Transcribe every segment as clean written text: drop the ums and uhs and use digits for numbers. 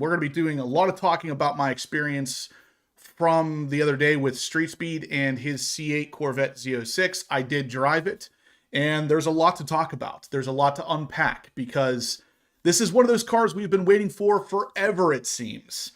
We're going to be doing a lot of talking about my experience from the other day with Street Speed and his C8 Corvette Z06. I did drive it, and there's a lot to talk about. There's a lot to unpack because this is one of those cars we've been waiting for forever, it seems.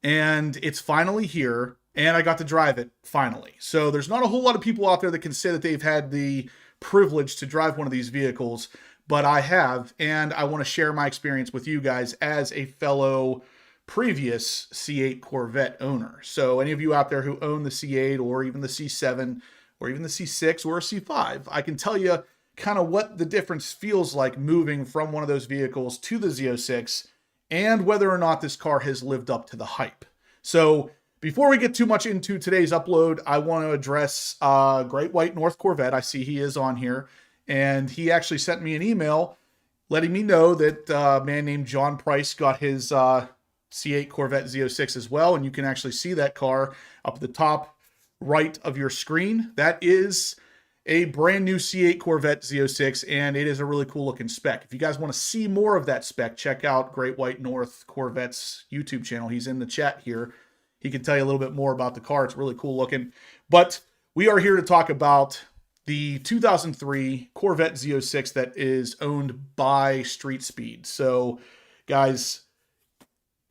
And it's finally here, and I got to drive it finally. So there's not a whole lot of people out there that can say that they've had the privilege to drive one of these vehicles, but I have, and I want to share my experience with you guys as a fellow previous C8 Corvette owner. So any of you out there who own the C8 or even the C7 or even the C6 or a C5, I can tell you kind of what the difference feels like moving from one of those vehicles to the Z06 and whether or not this car has lived up to the hype. So before we get too much into today's upload, I want to address Great White North Corvette. I see he is on here, and he actually sent me an email letting me know that a man named John Price got his C8 Corvette Z06 as well, and you can actually see that car up at the top right of your screen. That is a brand new C8 Corvette Z06, and it is a really cool looking spec. If you guys want to see more of that spec, check out Great White North Corvette's YouTube channel. He's in the chat here. He can tell you a little bit more about the car. It's really cool looking. But we are here to talk about the 2003 Corvette Z06 that is owned by Street Speed. So, guys,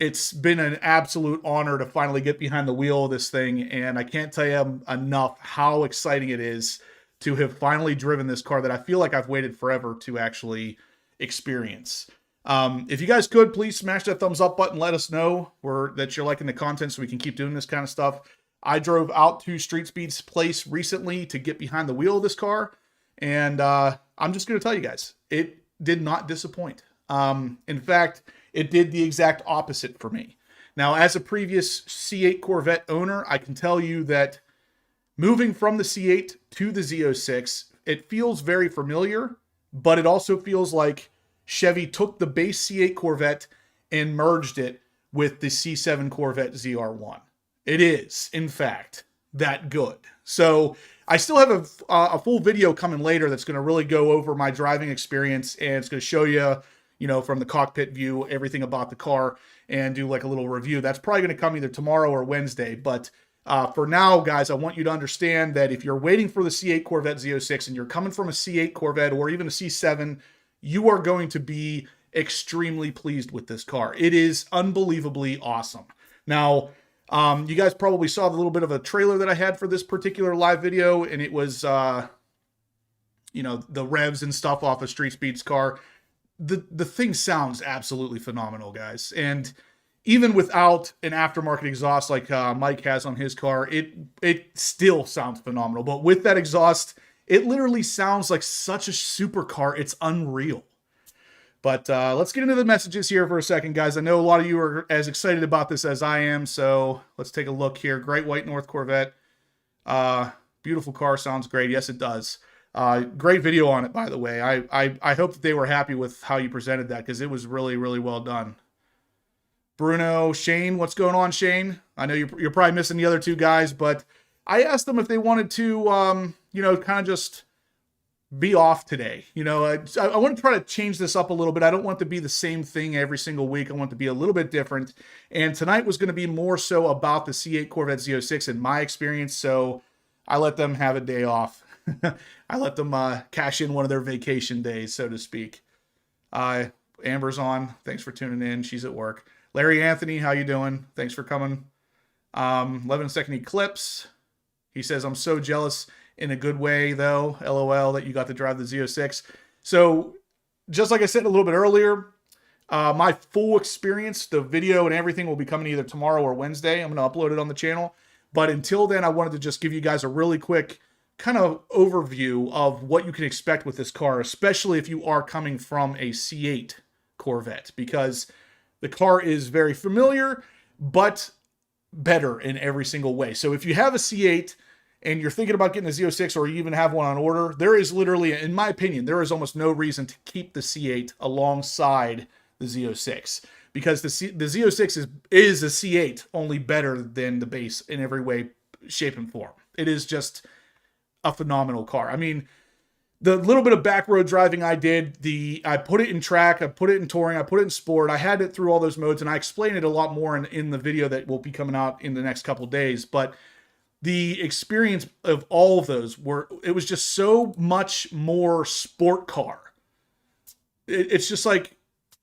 it's been an absolute honor to finally get behind the wheel of this thing, and I can't tell you enough how exciting it is to have finally driven this car that I feel like I've waited forever to actually experience. If you guys could, please smash that thumbs up button. Let us know that you're liking the content so we can keep doing this kind of stuff. I drove out to Street Speed's place recently to get behind the wheel of this car, and I'm just going to tell you guys, it did not disappoint. In fact, it did the exact opposite for me. Now, as a previous C8 Corvette owner, I can tell you that moving from the C8 to the Z06, it feels very familiar, but it also feels like Chevy took the base C8 Corvette and merged it with the C7 Corvette ZR1. It is, in fact, that good. So I still have a full video coming later that's going to really go over my driving experience, and it's going to show you, from the cockpit view, everything about the car and do like a little review. That's probably going to come either tomorrow or Wednesday. But for now, guys, I want you to understand that if you're waiting for the C8 Corvette Z06 and you're coming from a C8 Corvette or even a C7, you are going to be extremely pleased with this car. It is unbelievably awesome. Now, you guys probably saw the little bit of a trailer that I had for this particular live video, and it was, the revs and stuff off of Street Speed's car. The thing sounds absolutely phenomenal, guys. And even without an aftermarket exhaust like Mike has on his car, it still sounds phenomenal. But with that exhaust, it literally sounds like such a supercar. It's unreal. But let's get into the messages here for a second, guys. I know a lot of you are as excited about this as I am, so let's take a look here. Great White North Corvette. Beautiful car. Sounds great. Yes, it does. Great video on it, by the way. I hope that they were happy with how you presented that, because it was really, really well done. Bruno, Shane, what's going on, Shane? I know you're probably missing the other two guys, but I asked them if they wanted to, kind of just be off today. I want to try to change this up a little bit. I don't want it to be the same thing every single week. I want it to be a little bit different. And tonight was going to be more so about the C8 Corvette Z06 in my experience, so I let them have a day off. I let them cash in one of their vacation days, so to speak. Amber's on. Thanks for tuning in. She's at work. Larry Anthony, how you doing? Thanks for coming. 11-second Eclipse. He says, I'm so jealous in a good way, though. LOL, that you got to drive the Z06. So, just like I said a little bit earlier, my full experience, the video and everything will be coming either tomorrow or Wednesday. I'm going to upload it on the channel. But until then, I wanted to just give you guys a really quick kind of overview of what you can expect with this car, especially if you are coming from a C8 Corvette, because the car is very familiar, but better in every single way. So if you have a C8 and you're thinking about getting a Z06, or you even have one on order, there is literally, in my opinion, there is almost no reason to keep the C8 alongside the Z06, because the Z06 is a C8, only better than the base in every way, shape, and form. It is just a phenomenal car. I mean, the little bit of back road driving I did, I put it in track, I put it in touring, I put it in sport. I had it through all those modes, and I explain it a lot more in the video that will be coming out in the next couple of days. But the experience of all of those it was just so much more sport car. It's just like,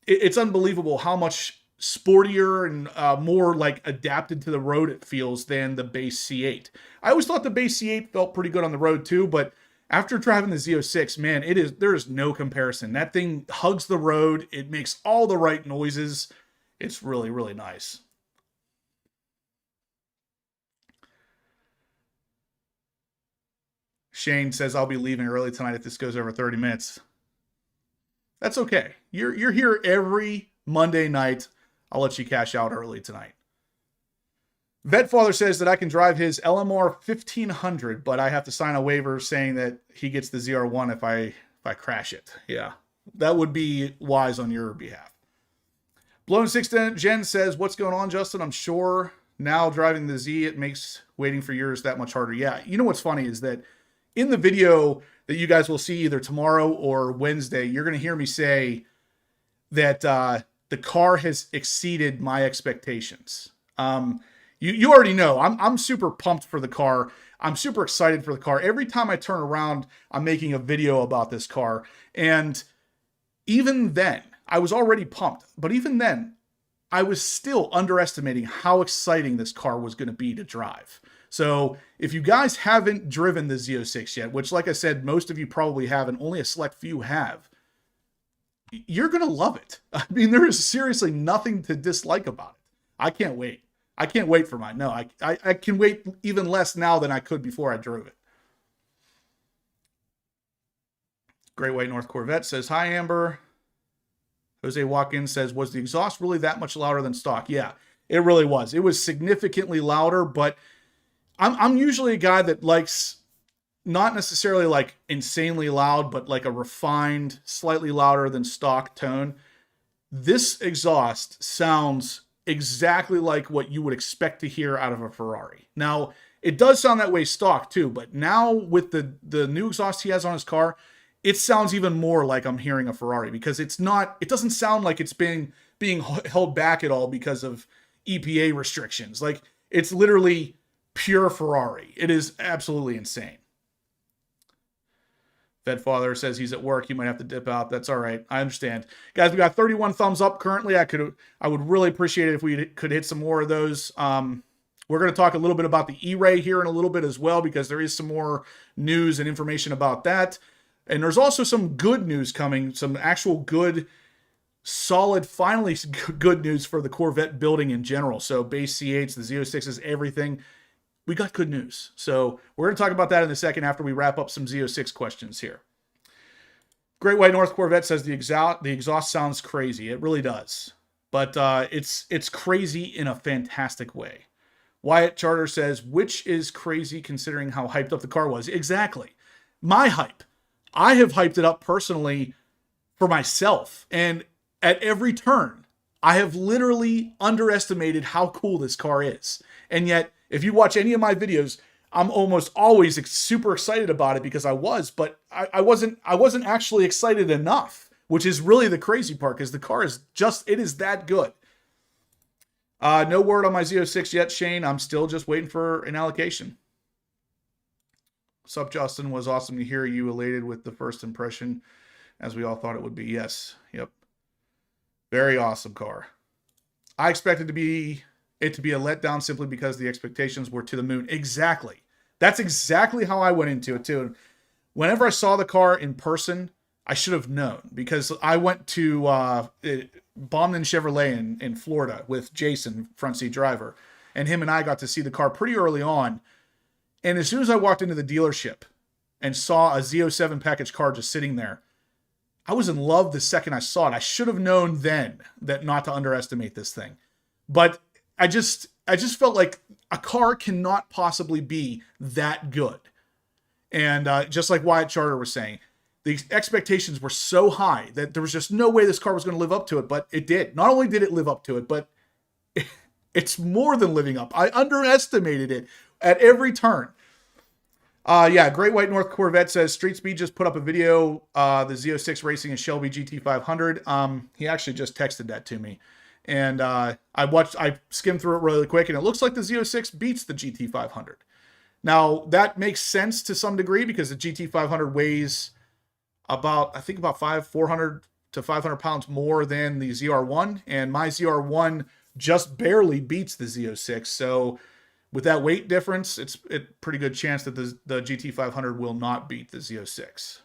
it's unbelievable how much sportier and more like adapted to the road it feels than the base C8. I always thought the base C8 felt pretty good on the road too, but after driving the Z06, man, there is no comparison. That thing hugs the road. It makes all the right noises. It's really, really nice. Shane says, I'll be leaving early tonight if this goes over 30 minutes. That's okay. You're here every Monday night. I'll let you cash out early tonight. Vetfather says that I can drive his LMR 1500, but I have to sign a waiver saying that he gets the ZR1 if I crash it. Yeah, that would be wise on your behalf. Blown 6 Gen says, what's going on, Justin? I'm sure now driving the Z, it makes waiting for yours that much harder. Yeah, you know what's funny is that in the video that you guys will see either tomorrow or Wednesday, you're going to hear me say that the car has exceeded my expectations. You already know I'm super pumped for the car. I'm super excited for the car. Every time I turn around, I'm making a video about this car. And even then, I was already pumped. But even then, I was still underestimating how exciting this car was going to be to drive. So if you guys haven't driven the Z06 yet, which like I said, most of you probably have and only a select few have, you're going to love it. I mean, there is seriously nothing to dislike about it. I can't wait. I can't wait for mine. No, I can wait even less now than I could before I drove it. Great White North Corvette says, hi, Amber. Jose Watkins says, was the exhaust really that much louder than stock? Yeah, it really was. It was significantly louder, but I'm usually a guy that likes not necessarily like insanely loud, but like a refined, slightly louder than stock tone. This exhaust sounds exactly like what you would expect to hear out of a Ferrari. Now, it does sound that way stock too, but now with the new exhaust he has on his car, it sounds even more like I'm hearing a Ferrari because it doesn't sound like it's being held back at all because of EPA restrictions. Like, it's literally pure Ferrari. It is absolutely insane. Fedfather says he's at work. You might have to dip out. That's all right. I understand. Guys, we got 31 thumbs up currently. I would really appreciate it if we could hit some more of those. We're going to talk a little bit about the ERAY here in a little bit as well, because there is some more news and information about that. And there's also some good news coming, some actual good, solid, finally good news for the Corvette building in general. So base C8s, the Z06s, everything. We got good news. So we're going to talk about that in a second after we wrap up some Z06 questions here. Great White North Corvette says the exhaust sounds crazy. It really does. But it's crazy in a fantastic way. Wyatt Charter says, which is crazy considering how hyped up the car was. Exactly. My hype. I have hyped it up personally for myself. And at every turn, I have literally underestimated how cool this car is. And yet, if you watch any of my videos, I'm almost always super excited about it because I was, but I wasn't actually excited enough, which is really the crazy part because the car is it is that good. No word on my Z06 yet, Shane. I'm still just waiting for an allocation. What's up, Justin? Was awesome to hear you elated with the first impression, as we all thought it would be. Yes. Yep. Very awesome car. I expected it to be a letdown simply because the expectations were to the moon. Exactly. That's exactly how I went into it too. Whenever I saw the car in person, I should have known because I went to Bomden Chevrolet in Florida with Jason, front seat driver, and him and I got to see the car pretty early on. And as soon as I walked into the dealership and saw a Z07 package car just sitting there, I was in love the second I saw it. I should have known then that not to underestimate this thing. But I just felt like a car cannot possibly be that good. And just like Wyatt Charter was saying, the expectations were so high that there was just no way this car was going to live up to it, but it did. Not only did it live up to it, but it's more than living up. I underestimated it at every turn. Yeah, Great White North Corvette says Street Speed just put up a video, the Z06 racing a Shelby GT500. He actually just texted that to me. And I skimmed through it really quick, and it looks like the Z06 beats the GT500. Now, that makes sense to some degree because the GT500 weighs about 400 to 500 pounds more than the ZR1, and my ZR1 just barely beats the Z06. So with that weight difference, it's a pretty good chance that the GT500 will not beat the Z06.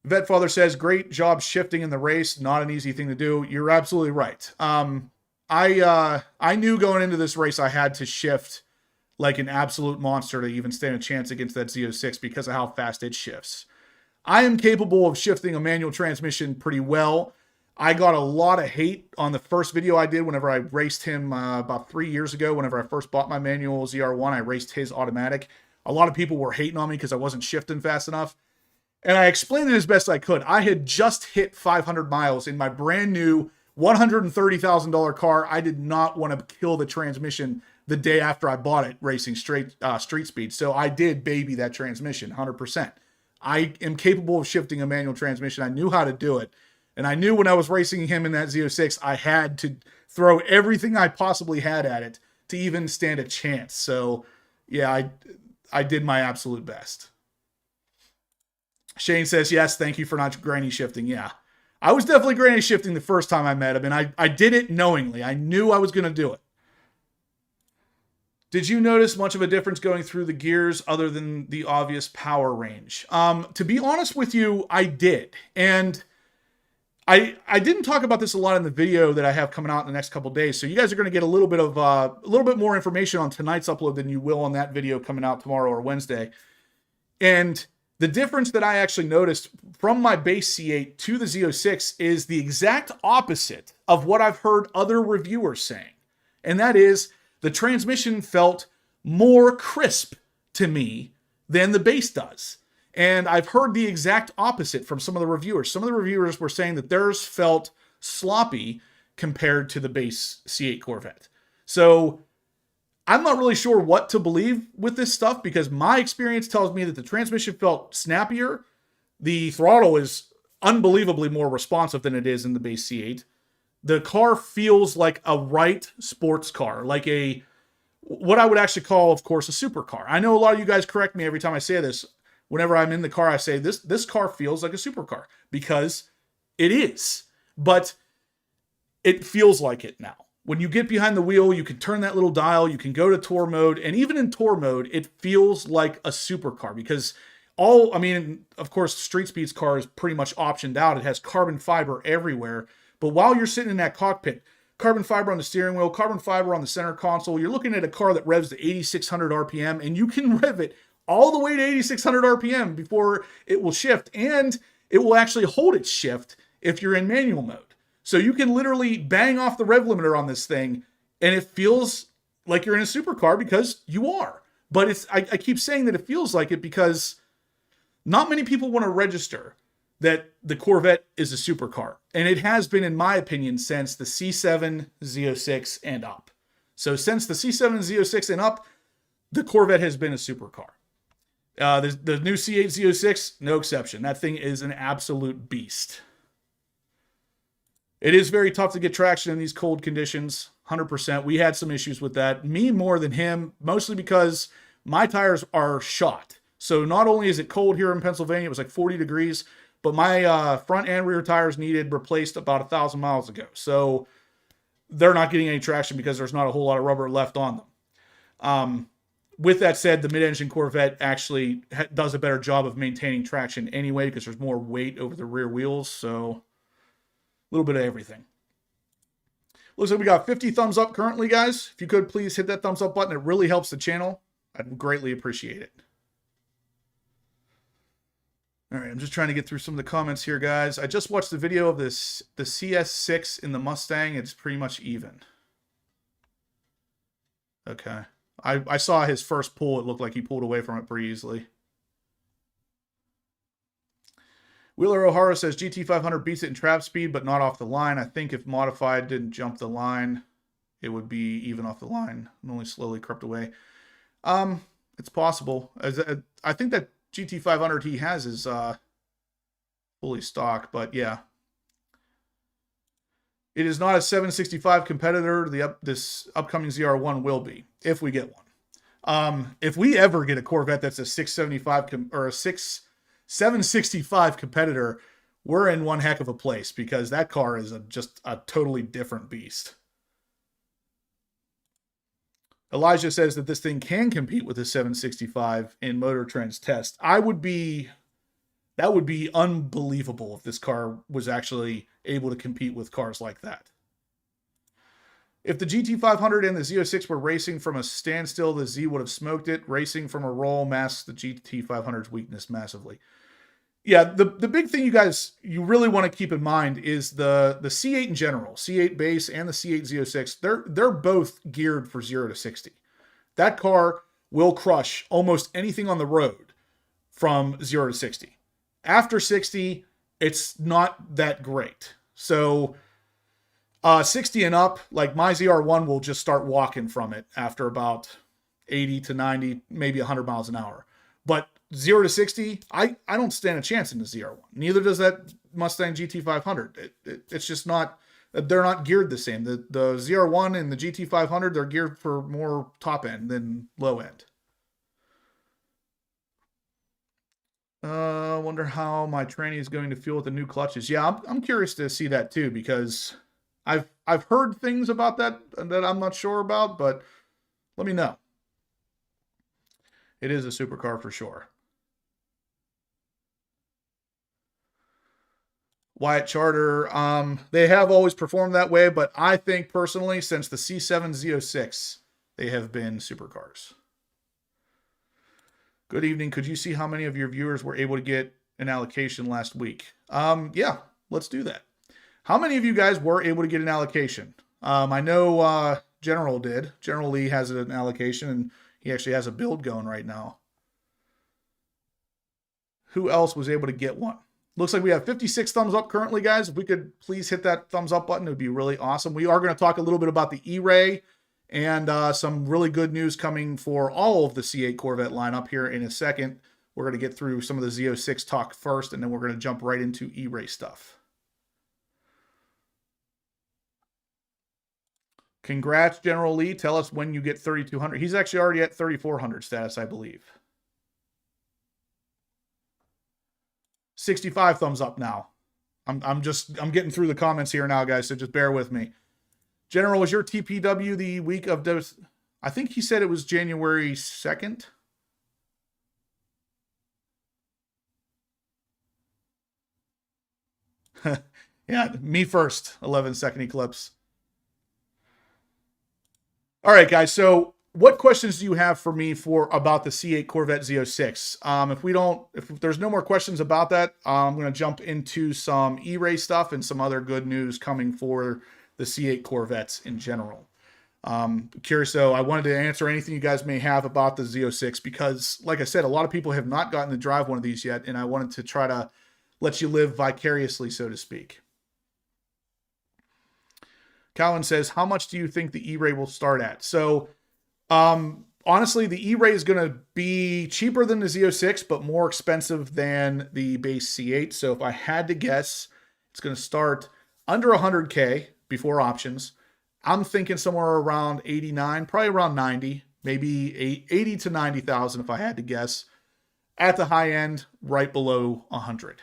Vetfather says, great job shifting in the race. Not an easy thing to do. You're absolutely right. I knew going into this race I had to shift like an absolute monster to even stand a chance against that Z06 because of how fast it shifts. I am capable of shifting a manual transmission pretty well. I got a lot of hate on the first video I did whenever I raced him about 3 years ago. Whenever I first bought my manual ZR1, I raced his automatic. A lot of people were hating on me because I wasn't shifting fast enough. And I explained it as best I could. I had just hit 500 miles in my brand new $130,000 car. I did not want to kill the transmission the day after I bought it racing street speed. So I did baby that transmission 100%. I am capable of shifting a manual transmission. I knew how to do it. And I knew when I was racing him in that Z06, I had to throw everything I possibly had at it to even stand a chance. So, yeah, I did my absolute best. Shane says, yes, thank you for not granny shifting. Yeah, I was definitely granny shifting the first time I met him, and I did it knowingly. I knew I was going to do it. Did you notice much of a difference going through the gears other than the obvious power range? To be honest with you, I did. And I didn't talk about this a lot in the video that I have coming out in the next couple of days. So you guys are going to get a little bit more information on tonight's upload than you will on that video coming out tomorrow or Wednesday. And the difference that I actually noticed from my base C8 to the Z06 is the exact opposite of what I've heard other reviewers saying. And that is the transmission felt more crisp to me than the base does. And I've heard the exact opposite from some of the reviewers. Some of the reviewers were saying that theirs felt sloppy compared to the base C8 Corvette. So I'm not really sure what to believe with this stuff because my experience tells me that the transmission felt snappier. The throttle is unbelievably more responsive than it is in the base C8. The car feels like a right sports car, like what I would actually call, of course, a supercar. I know a lot of you guys correct me every time I say this. Whenever I'm in the car, I say this car feels like a supercar because it is, but it feels like it now. When you get behind the wheel, you can turn that little dial, you can go to tour mode, and even in tour mode, it feels like a supercar because of course, Street Speed's car is pretty much optioned out. It has carbon fiber everywhere, but while you're sitting in that cockpit, carbon fiber on the steering wheel, carbon fiber on the center console, you're looking at a car that revs to 8,600 RPM, and you can rev it all the way to 8,600 RPM before it will shift, and it will actually hold its shift if you're in manual mode. So you can literally bang off the rev limiter on this thing, and it feels like you're in a supercar because you are. But I keep saying that it feels like it because not many people want to register that the Corvette is a supercar. And it has been, in my opinion, since the C7 Z06 and up. So since the C7 Z06 and up, the Corvette has been a supercar. The new C8 Z06, no exception. That thing is an absolute beast. It is very tough to get traction in these cold conditions, 100%. We had some issues with that. Me more than him, mostly because my tires are shot. So not only is it cold here in Pennsylvania, it was like 40 degrees, but my front and rear tires needed replaced about 1,000 miles ago. So they're not getting any traction because there's not a whole lot of rubber left on them. With that said, the mid-engine Corvette actually does a better job of maintaining traction anyway because there's more weight over the rear wheels. So a little bit of everything. Looks like we got 50 thumbs up currently, guys. If you could please hit that thumbs up button. It really helps the channel. I'd greatly appreciate it. All right, I'm just trying to get through some of the comments here, guys. I just watched the video of the CS6 in the Mustang. It's pretty much even. Okay. I saw his first pull. It looked like he pulled away from it pretty easily. Wheeler O'Hara says GT500 beats it in trap speed, but not off the line. I think if modified didn't jump the line, it would be even off the line and only slowly crept away. It's possible. I think that GT500 he has is fully stocked, but yeah. It is not a 765 competitor. This upcoming ZR1 will be, if we get one. If we ever get a Corvette that's a 675 or a 765 competitor, we're in one heck of a place, because that car is just a totally different beast. Elijah says that this thing can compete with a 765 in Motor Trend's test. That would be unbelievable if this car was actually able to compete with cars like that. If the GT500 and the Z06 were racing from a standstill, the Z would have smoked it. Racing from a roll masks the GT500's weakness massively. Yeah, the big thing you really want to keep in mind is the C8 in general, C8 base and the C8 Z06, they're both geared for 0 to 60. That car will crush almost anything on the road from 0 to 60. After 60, it's not that great. So 60 and up, like my ZR1 will just start walking from it after about 80 to 90, maybe 100 miles an hour. But 0 to 60, I don't stand a chance in the ZR1. Neither does that Mustang GT500. It's just not, they're not geared the same. The ZR1 and the GT500, they're geared for more top end than low end. I wonder how my tranny is going to feel with the new clutches. Yeah, I'm curious to see that too, because I've heard things about that I'm not sure about, but let me know. It is a supercar for sure. Wyatt Charter, they have always performed that way, but I think personally, since the C7 Z06, they have been supercars. Good evening. Could you see how many of your viewers were able to get an allocation last week? Yeah, let's do that. How many of you guys were able to get an allocation? I know General did. General Lee has an allocation, and he actually has a build going right now. Who else was able to get one? Looks like we have 56 thumbs up currently, guys. If we could please hit that thumbs up button, it would be really awesome. We are going to talk a little bit about the ERAY and some really good news coming for all of the C8 Corvette lineup here in a second. We're going to get through some of the Z06 talk first, and then we're going to jump right into ERAY stuff. Congrats, General Lee. Tell us when you get 3,200. He's actually already at 3,400 status, I believe. 65 thumbs up now. I'm getting through the comments here now, guys, so just bear with me. General, was your TPW the week of I think he said it was January 2nd. Yeah, me first. 11-second eclipse. All right, guys. So what questions do you have for me about the C8 Corvette Z06? If there's no more questions about that, I'm going to jump into some ERAY stuff and some other good news coming for the C8 Corvettes in general. Curious though, I wanted to answer anything you guys may have about the Z06, because like I said, a lot of people have not gotten to drive one of these yet, and I wanted to try to let you live vicariously, so to speak. Calvin says, how much do you think the ERAY will start at? So honestly, the ERAY is going to be cheaper than the Z06, but more expensive than the base C8. So if I had to guess, it's going to start under 100K before options. I'm thinking somewhere around 89, probably around 90, maybe 80 to 90,000 if I had to guess. At the high end, right below 100.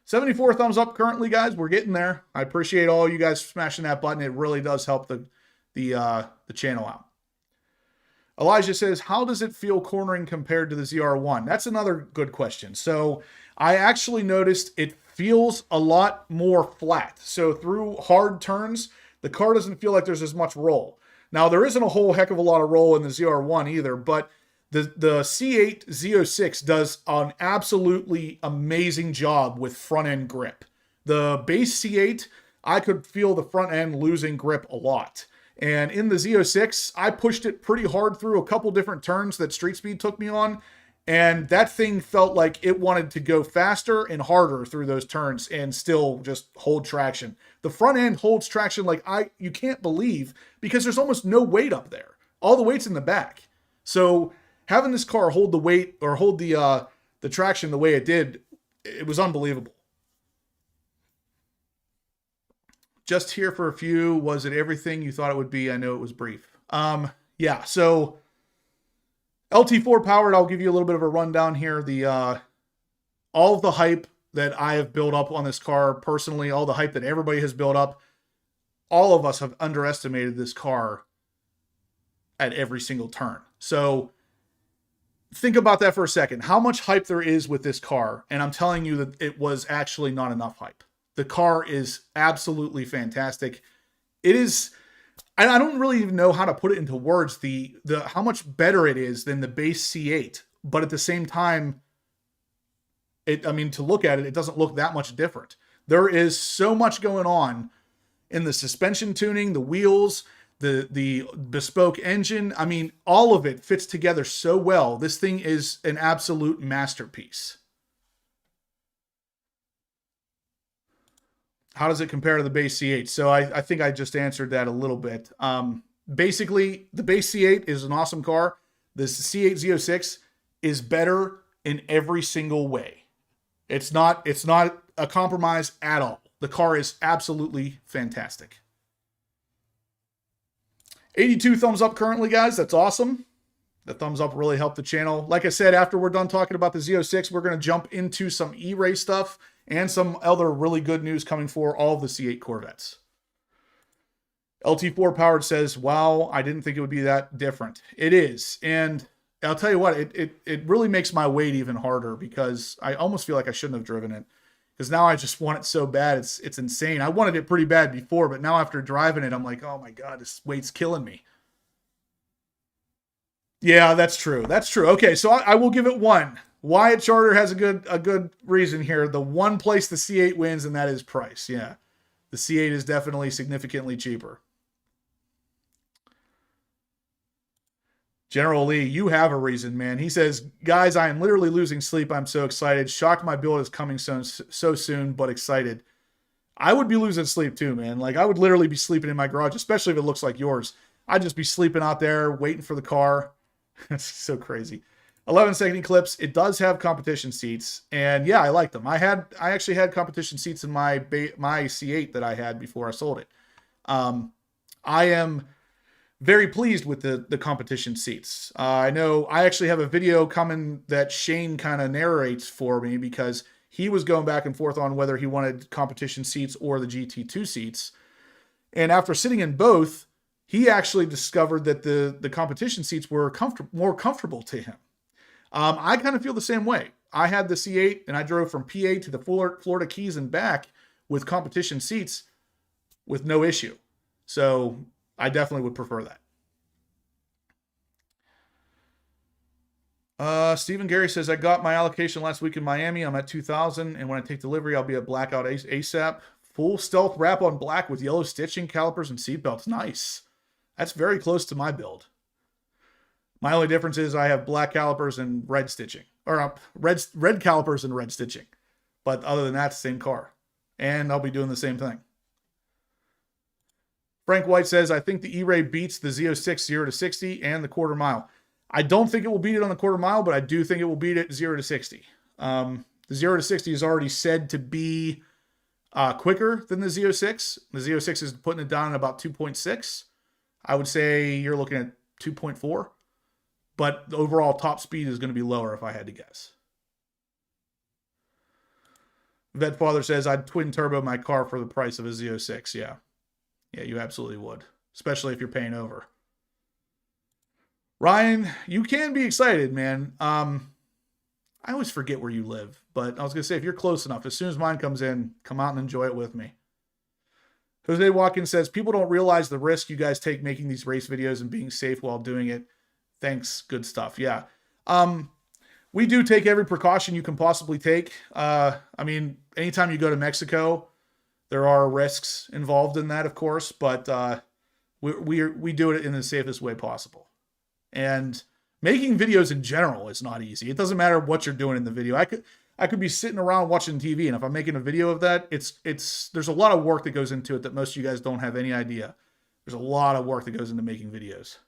74 thumbs up currently, guys. We're getting there. I appreciate all you guys smashing that button. It really does help the channel out. Elijah says, how does it feel cornering compared to the ZR1? That's another good question. So I actually noticed it feels a lot more flat. So through hard turns, the car doesn't feel like there's as much roll. Now, there isn't a whole heck of a lot of roll in the ZR1 either, but the C8 Z06 does an absolutely amazing job with front-end grip. The base C8, I could feel the front end losing grip a lot. And in the Z06, I pushed it pretty hard through a couple different turns that Street Speed took me on, and that thing felt like it wanted to go faster and harder through those turns and still just hold traction. The front end holds traction like you can't believe, because there's almost no weight up there. All the weight's in the back. So having this car hold the weight or hold the traction the way it did, it was unbelievable. Just here for a few. Was it everything you thought it would be? I know it was brief. Yeah. So LT4 powered. I'll give you a little bit of a rundown here. All of the hype that I have built up on this car personally, all the hype that everybody has built up, all of us have underestimated this car at every single turn. So think about that for a second. How much hype there is with this car. And I'm telling you that it was actually not enough hype. The car is absolutely fantastic. It is, I don't really even know how to put it into words, the how much better it is than the base C8. But at the same time, to look at it, it doesn't look that much different. There is so much going on in the suspension tuning, the wheels, the bespoke engine. I mean, all of it fits together so well. This thing is an absolute masterpiece. How does it compare to the base C8? So I think I just answered that a little bit. Basically, the base C8 is an awesome car. The C8 Z06 is better in every single way. It's not a compromise at all. The car is absolutely fantastic. 82 thumbs up currently, guys. That's awesome. The thumbs up really helped the channel. Like I said, after we're done talking about the Z06, we're going to jump into some ERAY stuff and some other really good news coming for all of the C8 Corvettes. LT4 Powered says, wow, I didn't think it would be that different. It is. And I'll tell you what, it really makes my wait even harder because I almost feel like I shouldn't have driven it. Because now I just want it so bad. It's insane. I wanted it pretty bad before, but now after driving it, I'm like, oh my God, this weight's killing me. Yeah, that's true. That's true. Okay, so I will give it 1. Wyatt Charter has a good reason here. The one place the C8 wins, and that is price. Yeah, the C8 is definitely significantly cheaper. General Lee, you have a reason, man. He says, guys, I am literally losing sleep. I'm so excited. Shocked my build is coming so soon, but excited. I would be losing sleep too, man. Like, I would literally be sleeping in my garage, especially if it looks like yours. I'd just be sleeping out there waiting for the car. That's so crazy. 11-second eclipse. It does have competition seats, and yeah, I like them. I actually had competition seats in my C8 that I had before I sold it. I am very pleased with the competition seats. I know I actually have a video coming that Shane kind of narrates for me because he was going back and forth on whether he wanted competition seats or the GT2 seats. And after sitting in both, he actually discovered that the competition seats were more comfortable to him. I kind of feel the same way. I had the C8 and I drove from PA to the Florida Keys and back with competition seats with no issue. So I definitely would prefer that. Stephen Gary says, I got my allocation last week in Miami. I'm at 2,000. And when I take delivery, I'll be at blackout ASAP. Full stealth wrap on black with yellow stitching, calipers, and seatbelts. Nice. That's very close to my build. My only difference is I have black calipers and red stitching. Or red calipers and red stitching. But other than that, same car. And I'll be doing the same thing. Frank White says, I think the ERAY beats the Z06 0 to 60 and the quarter mile. I don't think it will beat it on the quarter mile, but I do think it will beat it 0 to 60. The 0 to 60 is already said to be quicker than the Z06. The Z06 is putting it down at about 2.6. I would say you're looking at 2.4. But the overall top speed is going to be lower if I had to guess. Vet Father says, I'd twin turbo my car for the price of a Z06. Yeah. Yeah, you absolutely would. Especially if you're paying over. Ryan, you can be excited, man. I always forget where you live. But I was going to say, if you're close enough, as soon as mine comes in, come out and enjoy it with me. Jose Watkins says, people don't realize the risk you guys take making these race videos and being safe while doing it. Thanks. Good stuff. Yeah. We do take every precaution you can possibly take. I mean, anytime you go to Mexico, there are risks involved in that, of course, but we do it in the safest way possible. And making videos in general is not easy. It doesn't matter what you're doing in the video. I could be sitting around watching TV, and if I'm making a video of that, there's a lot of work that goes into it that most of you guys don't have any idea. There's a lot of work that goes into making videos.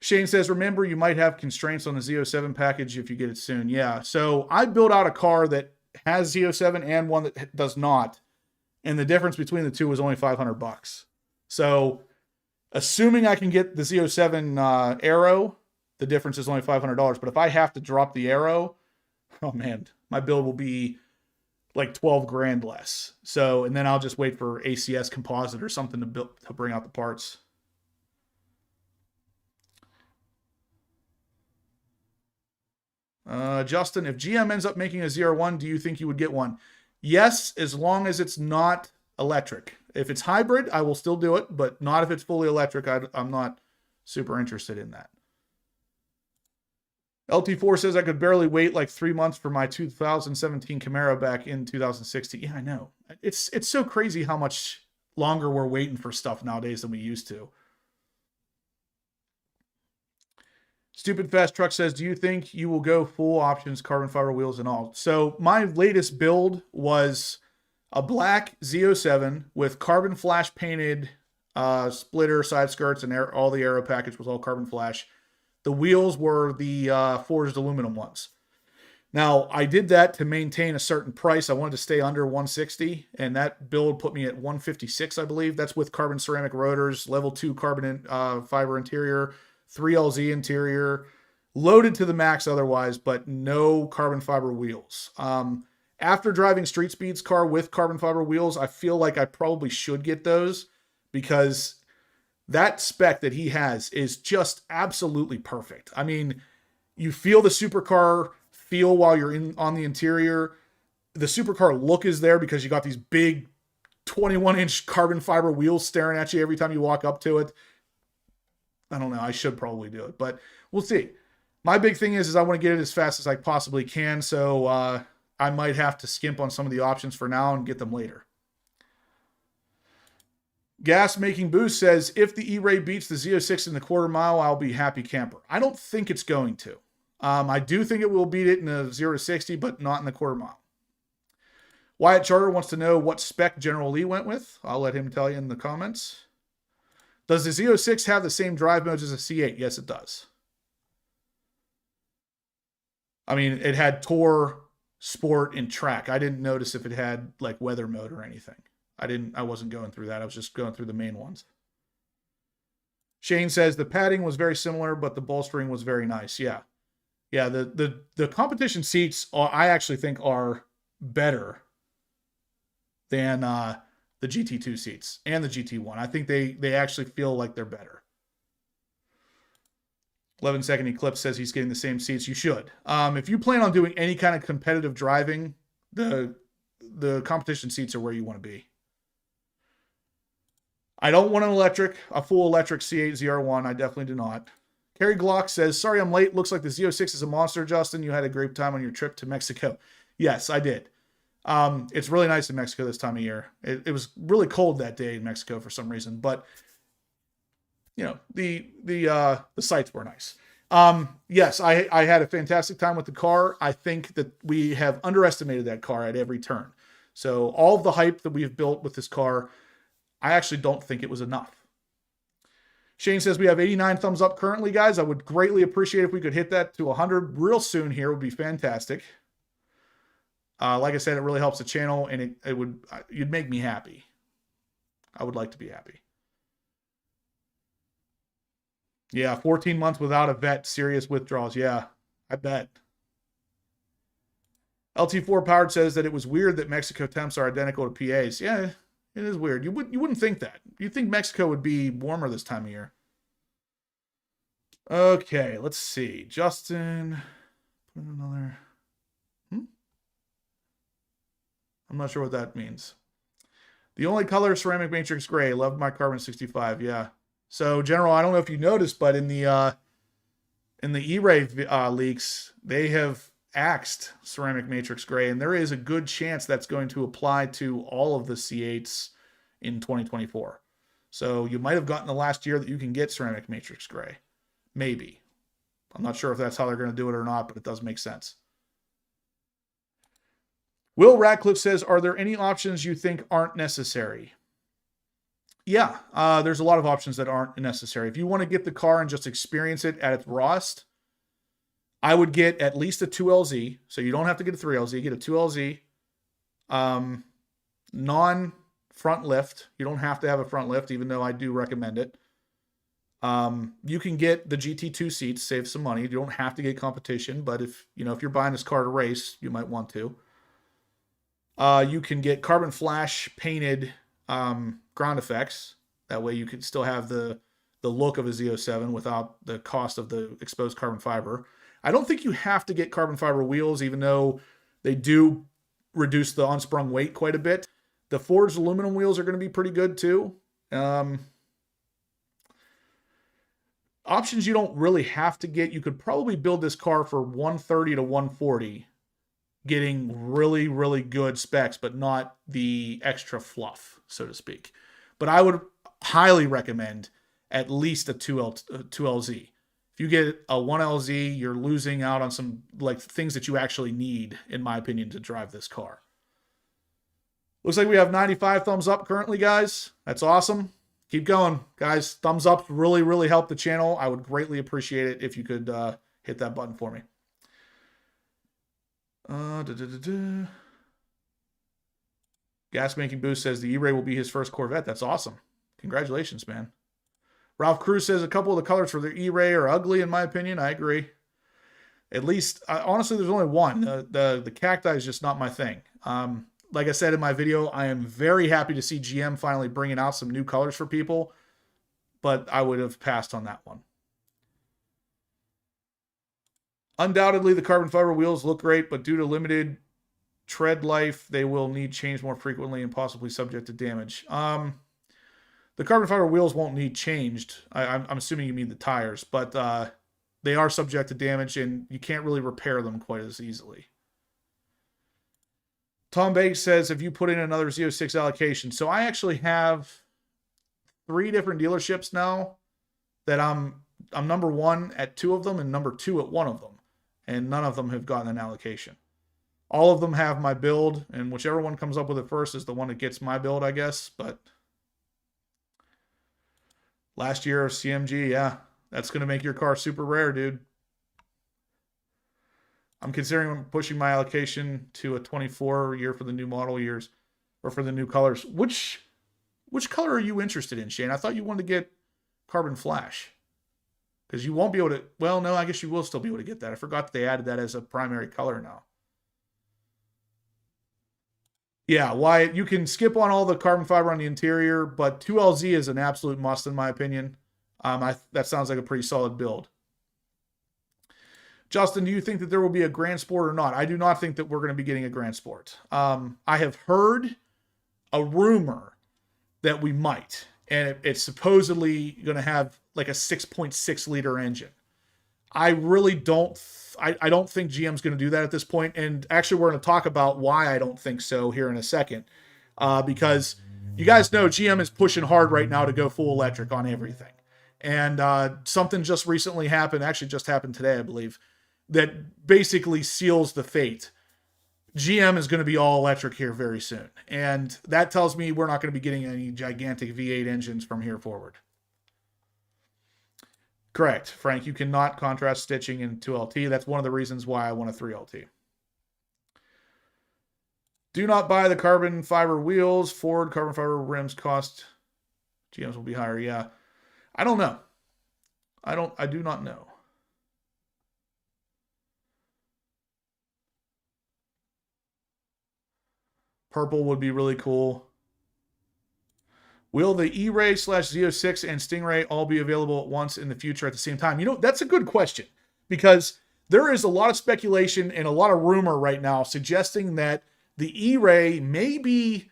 Shane says, remember, you might have constraints on the Z07 package if you get it soon. Yeah. So I built out a car that has Z07 and one that does not. And the difference between the two was only $500. So assuming I can get the Z07 Aero, the difference is only $500. But if I have to drop the Aero, oh man, my build will be like 12 grand less. So, and then I'll just wait for ACS composite or something to bring out the parts. Justin, if GM ends up making a ZR1, do you think you would get one? Yes, as long as it's not electric. If it's hybrid, I will still do it, but not if it's fully electric. I'm not super interested in that. LT4 says I could barely wait like 3 months for my 2017 Camaro back in 2016. Yeah, I know. It's so crazy how much longer we're waiting for stuff nowadays than we used to. Stupid Fast Truck says, do you think you will go full options, carbon fiber wheels and all? So my latest build was a black Z07 with carbon flash painted splitter, side skirts, and all the aero package was all carbon flash. The wheels were the forged aluminum ones. Now, I did that to maintain a certain price. I wanted to stay under 160, and that build put me at 156, I believe. That's with carbon ceramic rotors, level 2 carbon fiber interior, 3LZ interior, loaded to the max otherwise, but no carbon fiber wheels. After driving Street Speed's car with carbon fiber wheels, I feel like I probably should get those because that spec that he has is just absolutely perfect. I mean, you feel the supercar feel while you're on the interior. The supercar look is there because you got these big 21-inch carbon fiber wheels staring at you every time you walk up to it. I don't know. I should probably do it, but we'll see. My big thing is I want to get it as fast as I possibly can. So I might have to skimp on some of the options for now and get them later. Gas Making Boost says, if the E-Ray beats the Z06 in the quarter mile, I'll be happy camper. I don't think it's going to. I do think it will beat it in the 0 to 60, but not in the quarter mile. Wyatt Charter wants to know what spec General Lee went with. I'll let him tell you in the comments. Does the Z06 have the same drive modes as a C8? Yes, it does. I mean, it had Tour, Sport, and Track. I didn't notice if it had like weather mode or anything. I wasn't going through that. I was just going through the main ones. Shane says the padding was very similar, but the bolstering was very nice. Yeah. Yeah, the competition seats I actually think are better than the GT2 seats and the GT1. I think they actually feel like they're better. 11-second Eclipse says he's getting the same seats. You should. If you plan on doing any kind of competitive driving, the competition seats are where you want to be. I don't want a full electric C8 ZR1. I definitely do not. Kerry Glock says, sorry I'm late. Looks like the Z06 is a monster, Justin. You had a great time on your trip to Mexico. Yes, I did. It's really nice in Mexico this time of year. It was really cold that day in Mexico for some reason, but you know, the sights were nice. Yes, I had a fantastic time with the car. I think that we have underestimated that car at every turn. So all of the hype that we've built with this car, I actually don't think it was enough. Shane says we have 89 thumbs up currently, guys. I would greatly appreciate if we could hit that to 100 real soon here. It would be fantastic. Like I said, it really helps the channel, and you'd make me happy. I would like to be happy. Yeah, 14 months without a vet, serious withdrawals. Yeah, I bet. LT4 Powered says that it was weird that Mexico temps are identical to PAs. Yeah, it is weird. You wouldn't think that. You'd think Mexico would be warmer this time of year. Okay, let's see. Justin, put in another. I'm not sure what that means. The only color ceramic matrix gray. Loved my carbon 65. Yeah. So General, I don't know if you noticed, but in the E-Ray leaks, they have axed ceramic matrix gray, and there is a good chance that's going to apply to all of the C8s in 2024. So you might have gotten the last year that you can get ceramic matrix gray. Maybe. I'm not sure if that's how they're going to do it or not, but it does make sense. Will Radcliffe says, are there any options you think aren't necessary? Yeah, there's a lot of options that aren't necessary. If you want to get the car and just experience it at its rawest, I would get at least a 2LZ. So you don't have to get a 3LZ. Get a 2LZ. Non-front lift. You don't have to have a front lift, even though I do recommend it. You can get the GT2 seats, save some money. You don't have to get competition, but if you're buying this car to race, you might want to. You can get carbon flash painted ground effects. That way you can still have the look of a Z07 without the cost of the exposed carbon fiber. I don't think you have to get carbon fiber wheels, even though they do reduce the unsprung weight quite a bit. The forged aluminum wheels are going to be pretty good too. Options you don't really have to get. You could probably build this car for 130 to 140, getting really, really good specs, but not the extra fluff, so to speak. But I would highly recommend at least a 2LZ. If you get a 1LZ, you're losing out on some things that you actually need, in my opinion, to drive this car. Looks like we have 95 thumbs up currently, guys. That's awesome. Keep going, guys. Thumbs up really, really help the channel. I would greatly appreciate it if you could hit that button for me. Gas Making Boost says the E-Ray will be his first Corvette. That's awesome. Congratulations, man. Ralph Cruz says a couple of the colors for the E-Ray are ugly, in my opinion. I agree. At least, honestly, there's only one. The cacti is just not my thing. Like I said in my video, I am very happy to see GM finally bringing out some new colors for people, but I would have passed on that one. Undoubtedly, the carbon fiber wheels look great, but due to limited tread life, they will need change more frequently and possibly subject to damage. The carbon fiber wheels won't need changed. I'm assuming you mean the tires, but they are subject to damage, and you can't really repair them quite as easily. Tom Banks says, if you put in another Z06 allocation. So I actually have 3 different dealerships now that I'm number 1 at 2 of them and number 2 at 1 of them. And none of them have gotten an allocation. All of them have my build, and whichever one comes up with it first is the one that gets my build, I guess. But last year of CMG, yeah, that's going to make your car super rare, dude. I'm considering pushing my allocation to a 24 year for the new model years, or for the new colors. Which color are you interested in, Shane? I thought you wanted to get carbon flash. Because you won't be able to, well, no, I guess you will still be able to get that. I forgot that they added that as a primary color now. Yeah, Wyatt, you can skip on all the carbon fiber on the interior, but 2LZ is an absolute must in my opinion. That sounds like a pretty solid build. Justin, do you think that there will be a Grand Sport or not? I do not think that we're going to be getting a Grand Sport. I have heard a rumor that we might, and it's supposedly going to have like a 6.6 liter engine. I really don't, I don't think GM's going to do that at this point. And actually, we're going to talk about why I don't think so here in a second. Because you guys know GM is pushing hard right now to go full electric on everything. And something just recently happened, actually just happened today, I believe, that basically seals the fate. GM is going to be all electric here very soon. And that tells me we're not going to be getting any gigantic V8 engines from here forward. Correct, Frank. You cannot contrast stitching in 2LT. That's one of the reasons why I want a 3LT. Do not buy the carbon fiber wheels. Ford carbon fiber rims cost. GMs will be higher. Yeah. I don't know. I do not know. Purple would be really cool. Will the E-Ray / Z06 and Stingray all be available at once in the future at the same time? You know, that's a good question, because there is a lot of speculation and a lot of rumor right now suggesting that the E-Ray may be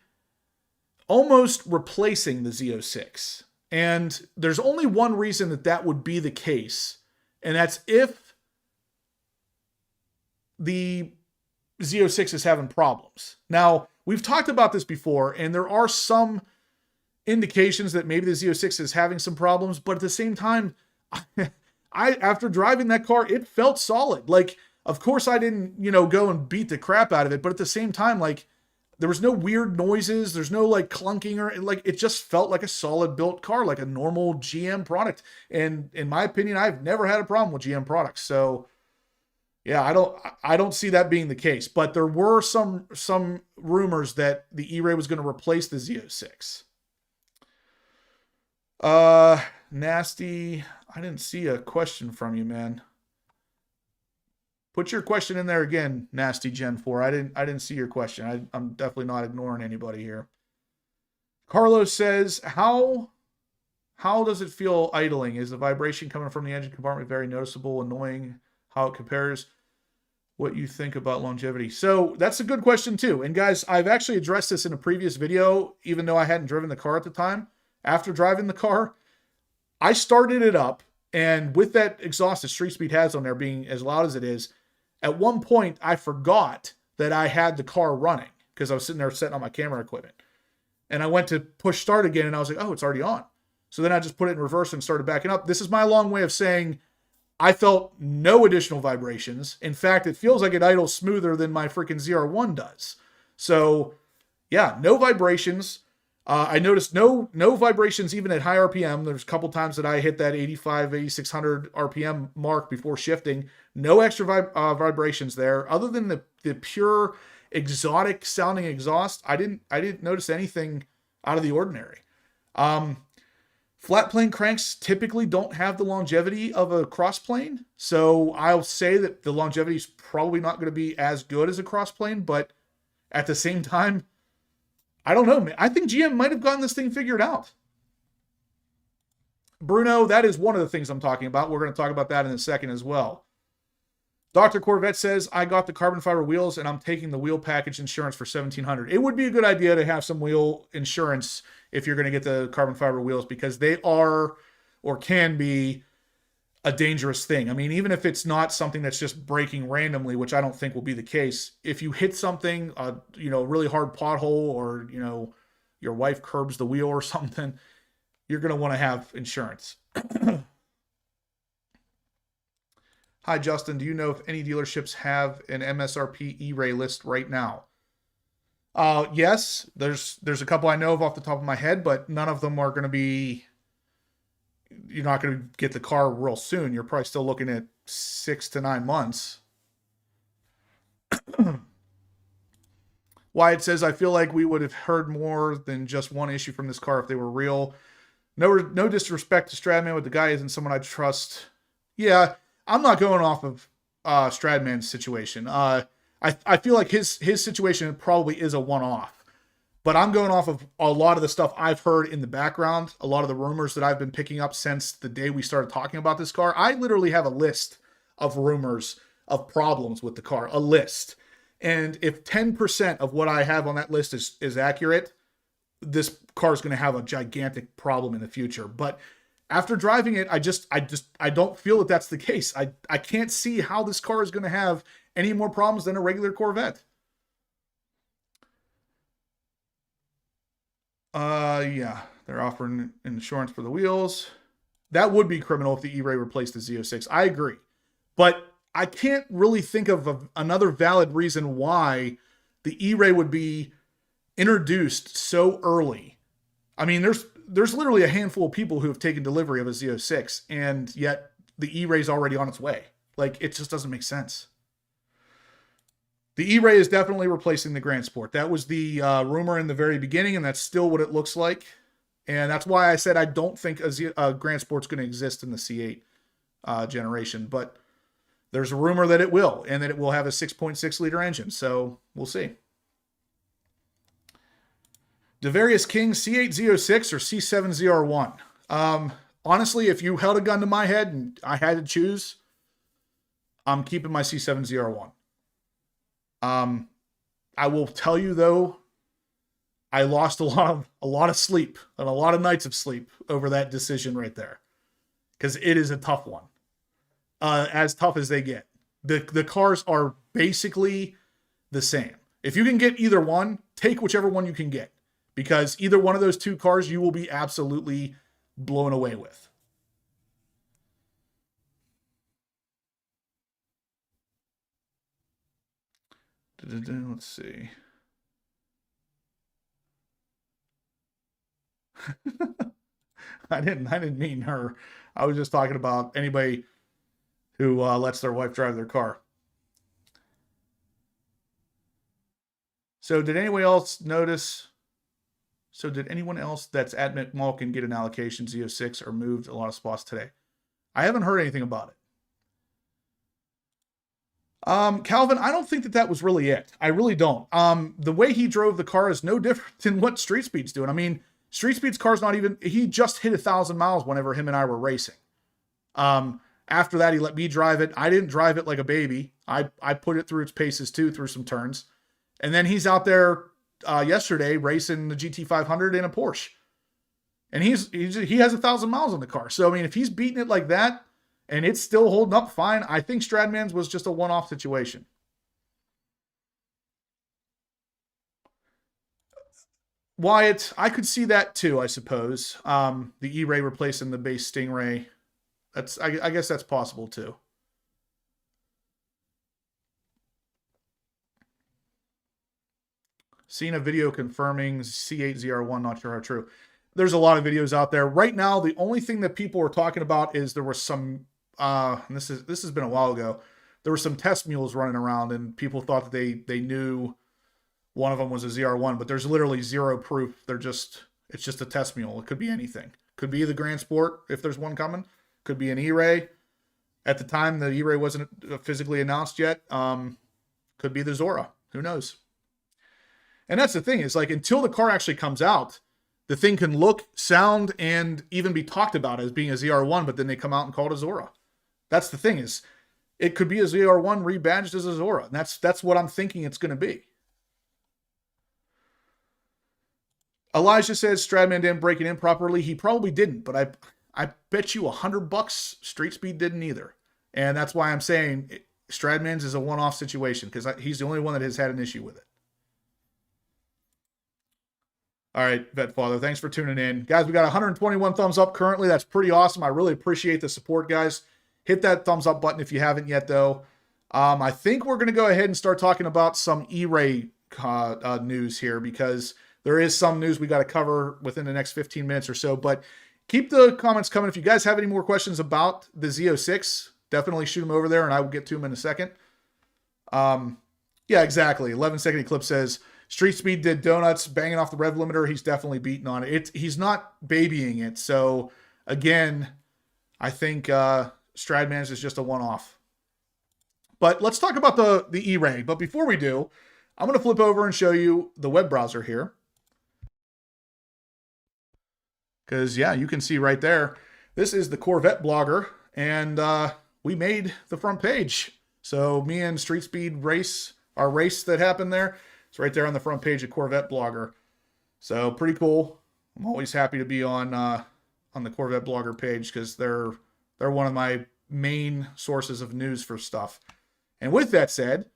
almost replacing the Z06. And there's only one reason that that would be the case, and that's if the Z06 is having problems. Now, we've talked about this before, and there are some indications that maybe the Z06 is having some problems, but at the same time, after driving that car, it felt solid. Like, of course I didn't, go and beat the crap out of it, but at the same time, like, there was no weird noises. There's no like clunking or like, it just felt like a solid built car, like a normal GM product. And in my opinion, I've never had a problem with GM products. So yeah, I don't see that being the case, but there were some rumors that the E-Ray was going to replace the Z06. Nasty, I didn't see a question from you, man. Put your question in there again, Nasty Gen 4. I didn't see your question. I'm definitely not ignoring anybody here. Carlos says, how does it feel idling? Is the vibration coming from the engine compartment very noticeable, annoying? How it compares? What you think about longevity? So that's a good question too. And guys, I've actually addressed this in a previous video, even though I hadn't driven the car at the time. After driving the car, I started it up, and with that exhaust that Street Speed has on there being as loud as it is, at one point I forgot that I had the car running because I was sitting there setting on my camera equipment. And I went to push start again, and I was like, oh, it's already on. So then I just put it in reverse and started backing up. This is my long way of saying I felt no additional vibrations. In fact, it feels like it idles smoother than my freaking ZR1 does. So yeah, no vibrations. I noticed no vibrations even at high RPM. There's a couple times that I hit that 85, 8600 RPM mark before shifting. No extra vibrations there. Other than the pure exotic sounding exhaust, I didn't notice anything out of the ordinary. Flat plane cranks typically don't have the longevity of a cross plane. So I'll say that the longevity is probably not going to be as good as a cross plane, but at the same time, I don't know, man. I think GM might have gotten this thing figured out. Bruno, that is one of the things I'm talking about. We're going to talk about that in a second as well. Dr. Corvette says, I got the carbon fiber wheels and I'm taking the wheel package insurance for $1,700. It would be a good idea to have some wheel insurance if you're going to get the carbon fiber wheels, because they are or can be a dangerous thing. I mean, even if it's not something that's just breaking randomly, which I don't think will be the case, if you hit something, a really hard pothole, or, your wife curbs the wheel or something, you're going to want to have insurance. Hi, Justin. Do you know if any dealerships have an MSRP E-Ray list right now? Yes, there's a couple I know of off the top of my head, but none of them are going to be, you're not going to get the car real soon. You're probably still looking at 6 to 9 months. Wyatt says, I feel like we would have heard more than just one issue from this car if they were real. No disrespect to Stradman, but the guy isn't someone I trust. Yeah, I'm not going off of Stradman's situation. I feel like his situation probably is a one-off. But I'm going off of a lot of the stuff I've heard in the background, a lot of the rumors that I've been picking up since the day we started talking about this car. I literally have a list of rumors of problems with the car, a list. And if 10% of what I have on that list is accurate, this car is going to have a gigantic problem in the future. But after driving it, I don't feel that that's the case. I can't see how this car is going to have any more problems than a regular Corvette. Yeah, they're offering insurance for the wheels. That would be criminal if the E-Ray replaced the Z06. I agree. But I can't really think of another valid reason why the E-Ray would be introduced so early. I mean, there's literally a handful of people who have taken delivery of a Z06, and yet the E-Ray is already on its way. Like, it just doesn't make sense. The E-Ray is definitely replacing the Grand Sport. That was the rumor in the very beginning, and that's still what it looks like. And that's why I said I don't think a Grand Sport's going to exist in the C8 generation. But there's a rumor that it will, and that it will have a 6.6 liter engine. So we'll see. Devarius King, C8 Z06 or C7 ZR1? Honestly, if you held a gun to my head and I had to choose, I'm keeping my C7 ZR1. I will tell you though, I lost a lot of sleep and a lot of nights of sleep over that decision right there, because it is a tough one, as tough as they get. The cars are basically the same. If you can get either one, take whichever one you can get, because either one of those two cars you will be absolutely blown away with. Let's see. I didn't mean her. I was just talking about anybody who lets their wife drive their car. So did anyone else notice? So did anyone else that's at McMulkin get an allocation Z06 or moved a lot of spots today? I haven't heard anything about it. Calvin, I don't think that was really it. I really don't. The way he drove the car is no different than what Street Speed's doing. I mean, Street Speed's car's not even, he just hit 1,000 miles whenever him and I were racing. After that, he let me drive it. I didn't drive it like a baby. I put it through its paces too, through some turns. And then he's out there yesterday racing the GT500 in a Porsche. And he has 1,000 miles on the car. So, I mean, if he's beating it like that and it's still holding up fine, I think Stradman's was just a one-off situation. Wyatt, I could see that too, I suppose. The E-Ray replacing the base Stingray. I guess that's possible too. Seen a video confirming C8 ZR1, not sure how true. There's a lot of videos out there. Right now, the only thing that people are talking about is there was some, and this has been a while ago, there were some test mules running around and people thought that they knew one of them was a ZR1, but there's literally zero proof. It's just a test mule. It could be anything. Could be the Grand Sport if there's one coming. Could be an E-Ray. At the time, the E-Ray wasn't physically announced yet. Could be the Zora. Who knows? And that's the thing, is like until the car actually comes out, the thing can look, sound, and even be talked about as being a ZR1, but then they come out and call it a Zora. That's the thing, is it could be a ZR1 rebadged as a Zora. And that's what I'm thinking it's going to be. Elijah says Stradman didn't break it in properly. He probably didn't, but I bet you $100 Street Speed didn't either. And that's why I'm saying Stradman's is a one-off situation, because he's the only one that has had an issue with it. All right, Vet Father, thanks for tuning in. Guys, we got 121 thumbs up currently. That's pretty awesome. I really appreciate the support, guys. Hit that thumbs up button if you haven't yet, though. I think we're going to go ahead and start talking about some E-Ray news here, because there is some news we got to cover within the next 15 minutes or so. But keep the comments coming. If you guys have any more questions about the Z06, definitely shoot them over there, and I will get to them in a second. Yeah, exactly. 11-second Eclipse says, Street Speed did donuts, banging off the rev limiter. He's definitely beaten on it. He's not babying it. So, again, I think Stradman's is just a one-off. But let's talk about the E-Ray. But before we do, I'm going to flip over and show you the web browser here. Because, yeah, you can see right there, this is the Corvette blogger, and we made the front page. So me and Street Speed race, our race that happened there, it's right there on the front page of Corvette blogger. So pretty cool. I'm always happy to be on the Corvette blogger page, because they're one of my main sources of news for stuff. And with that said,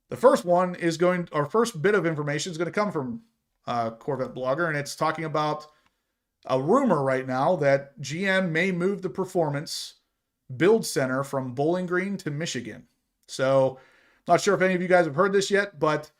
the first one is our first bit of information is going to come from Corvette blogger, and it's talking about a rumor right now that GM may move the performance build center from Bowling Green to Michigan. So, not sure if any of you guys have heard this yet, but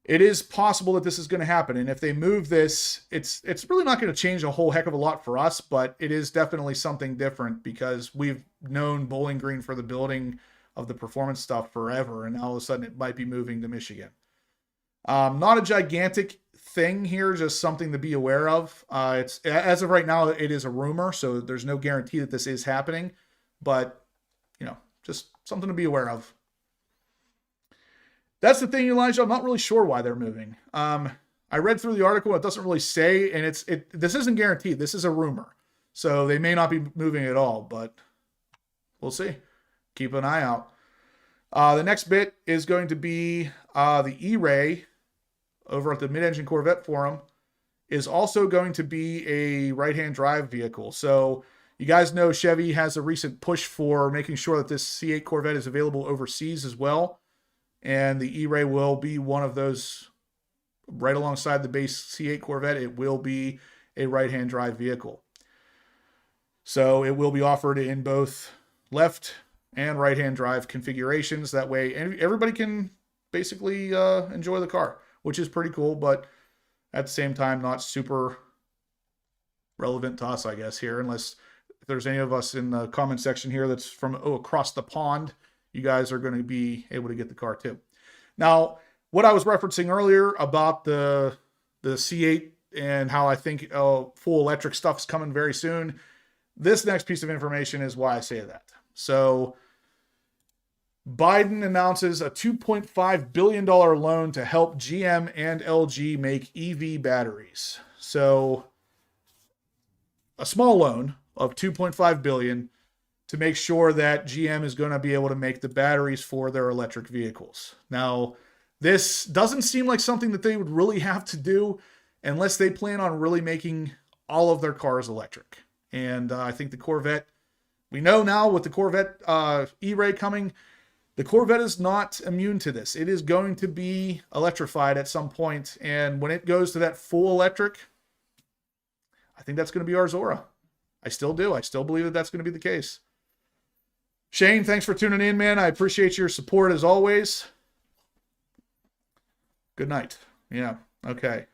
it is possible that this is going to happen. And if they move this, it's really not going to change a whole heck of a lot for us, but it is definitely something different, because we've known Bowling Green for the building of the performance stuff forever, and now all of a sudden it might be moving to Michigan. Not a gigantic thing here, just something to be aware of. It's, as of right now, it is a rumor, so there's no guarantee that this is happening, but just something to be aware of. That's the thing, Elijah. I'm not really sure why they're moving. I read through the article. It doesn't really say, and this isn't guaranteed. This is a rumor, so they may not be moving at all, but we'll see. Keep an eye out. The next bit is going to be the E-Ray over at the Mid-Engine Corvette Forum is also going to be a right-hand drive vehicle. So you guys know Chevy has a recent push for making sure that this C8 Corvette is available overseas as well. And the E-Ray will be one of those right alongside the base C8 Corvette. It will be a right-hand drive vehicle. So it will be offered in both left and right-hand drive configurations. That way everybody can basically enjoy the car, which is pretty cool, but at the same time, not super relevant to us, I guess, here, unless if there's any of us in the comment section here that's from across the pond, you guys are going to be able to get the car too. Now, what I was referencing earlier about the C8 and how I think full electric stuff is coming very soon, this next piece of information is why I say that. So Biden announces a $2.5 billion loan to help GM and LG make EV batteries. So a small loan of $2.5 billion to make sure that GM is going to be able to make the batteries for their electric vehicles. Now, this doesn't seem like something that they would really have to do unless they plan on really making all of their cars electric. And I think the Corvette, we know now with the Corvette ERAY coming, the Corvette is not immune to this. It is going to be electrified at some point. And when it goes to that full electric, I think that's going to be our Zora. I still do. I still believe that that's going to be the case. Shane, thanks for tuning in, man. I appreciate your support as always. Good night. Yeah. Okay.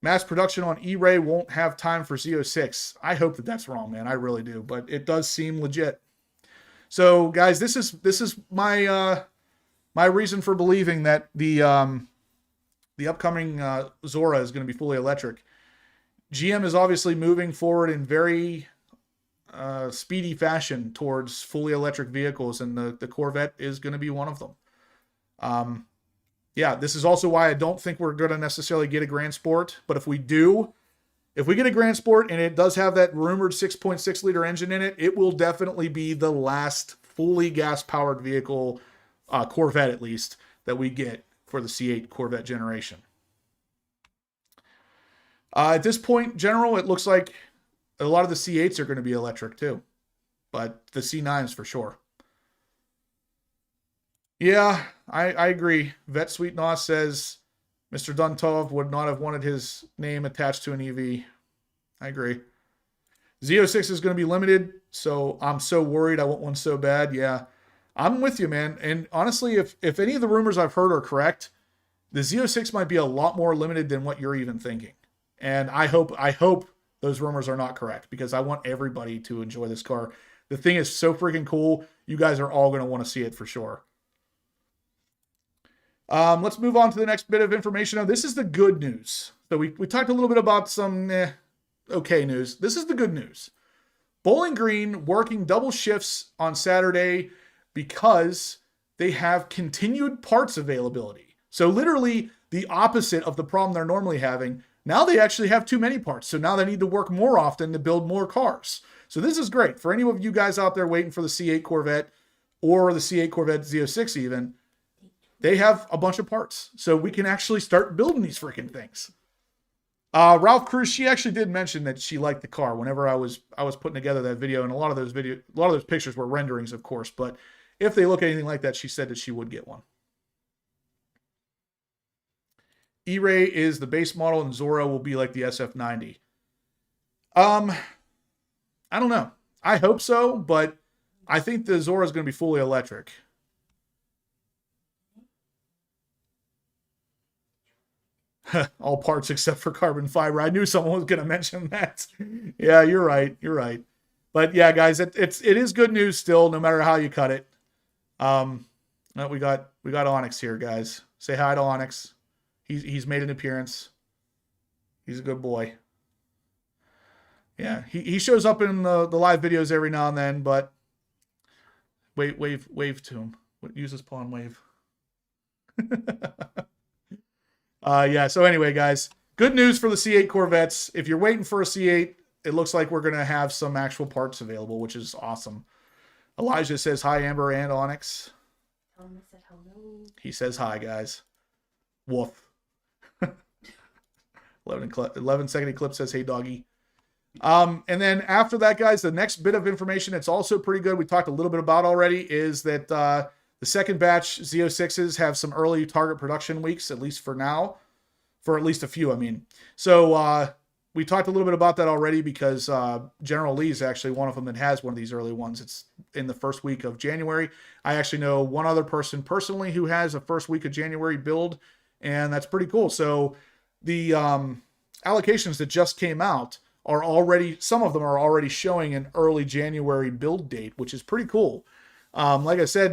Mass production on E-Ray won't have time for Z06. I hope that that's wrong, man. I really do, but it does seem legit. So, guys, this is my my reason for believing that the upcoming Zora is going to be fully electric. GM is obviously moving forward in very speedy fashion towards fully electric vehicles, and the Corvette is going to be one of them. Yeah, this is also why I don't think we're going to necessarily get a Grand Sport, but if we do, if we get a Grand Sport and it does have that rumored 6.6 liter engine in it, it will definitely be the last fully gas-powered vehicle, Corvette at least, that we get for the C8 Corvette generation. At this point, General, it looks like a lot of the C8s are going to be electric too, but the C9s for sure. Yeah, I agree. Vet Sweet Nos says Mr. Duntov would not have wanted his name attached to an EV. I agree. Z06 is going to be limited, so I'm so worried. I want one so bad. Yeah, I'm with you, man. And honestly, if any of the rumors I've heard are correct, the Z06 might be a lot more limited than what you're even thinking. And I hope those rumors are not correct, because I want everybody to enjoy this car. The thing is so freaking cool. You guys are all going to want to see it for sure. Let's move on to the next bit of information. Now, this is the good news. So we talked a little bit about some okay news. This is the good news. Bowling Green working double shifts on Saturday because they have continued parts availability. So literally the opposite of the problem they're normally having. Now they actually have too many parts. So now they need to work more often to build more cars. So this is great. For any of you guys out there waiting for the C8 Corvette or the C8 Corvette Z06 even, they have a bunch of parts. So we can actually start building these freaking things. Ralph Cruz, she actually did mention that she liked the car whenever I was putting together that video, and a lot of those pictures were renderings, of course, but if they look anything like that, she said that she would get one. E-Ray is the base model and Zora will be like the SF90. I don't know. I hope so, but I think the Zora is going to be fully electric. All parts except for carbon fiber. I knew someone was going to mention that. Yeah, you're right. You're right. But yeah, guys, it is good news still, no matter how you cut it. We got Onyx here, guys. Say hi to Onyx. He's made an appearance. He's a good boy. Yeah, he shows up in the live videos every now and then, but wave to him. Use this pawn wave. Yeah, so anyway, guys, good news for the C8 Corvettes. If you're waiting for a C8, it looks like we're going to have some actual parts available, which is awesome. Elijah says hi, Amber and Onyx. Thomas said hello. He says hi, guys. Woof. 11-second clip says, hey, doggy. And then after that, guys, the next bit of information, it's also pretty good. We talked a little bit about already, is that the second batch Z06s have some early target production weeks, at least for now, for at least a few, I mean. So we talked a little bit about that already because General Lee is actually one of them that has one of these early ones. It's in the first week of January. I actually know one other person personally who has a first week of January build, and that's pretty cool. So the allocations that just came out are already, some of them are already showing an early January build date, which is pretty cool. Like I said,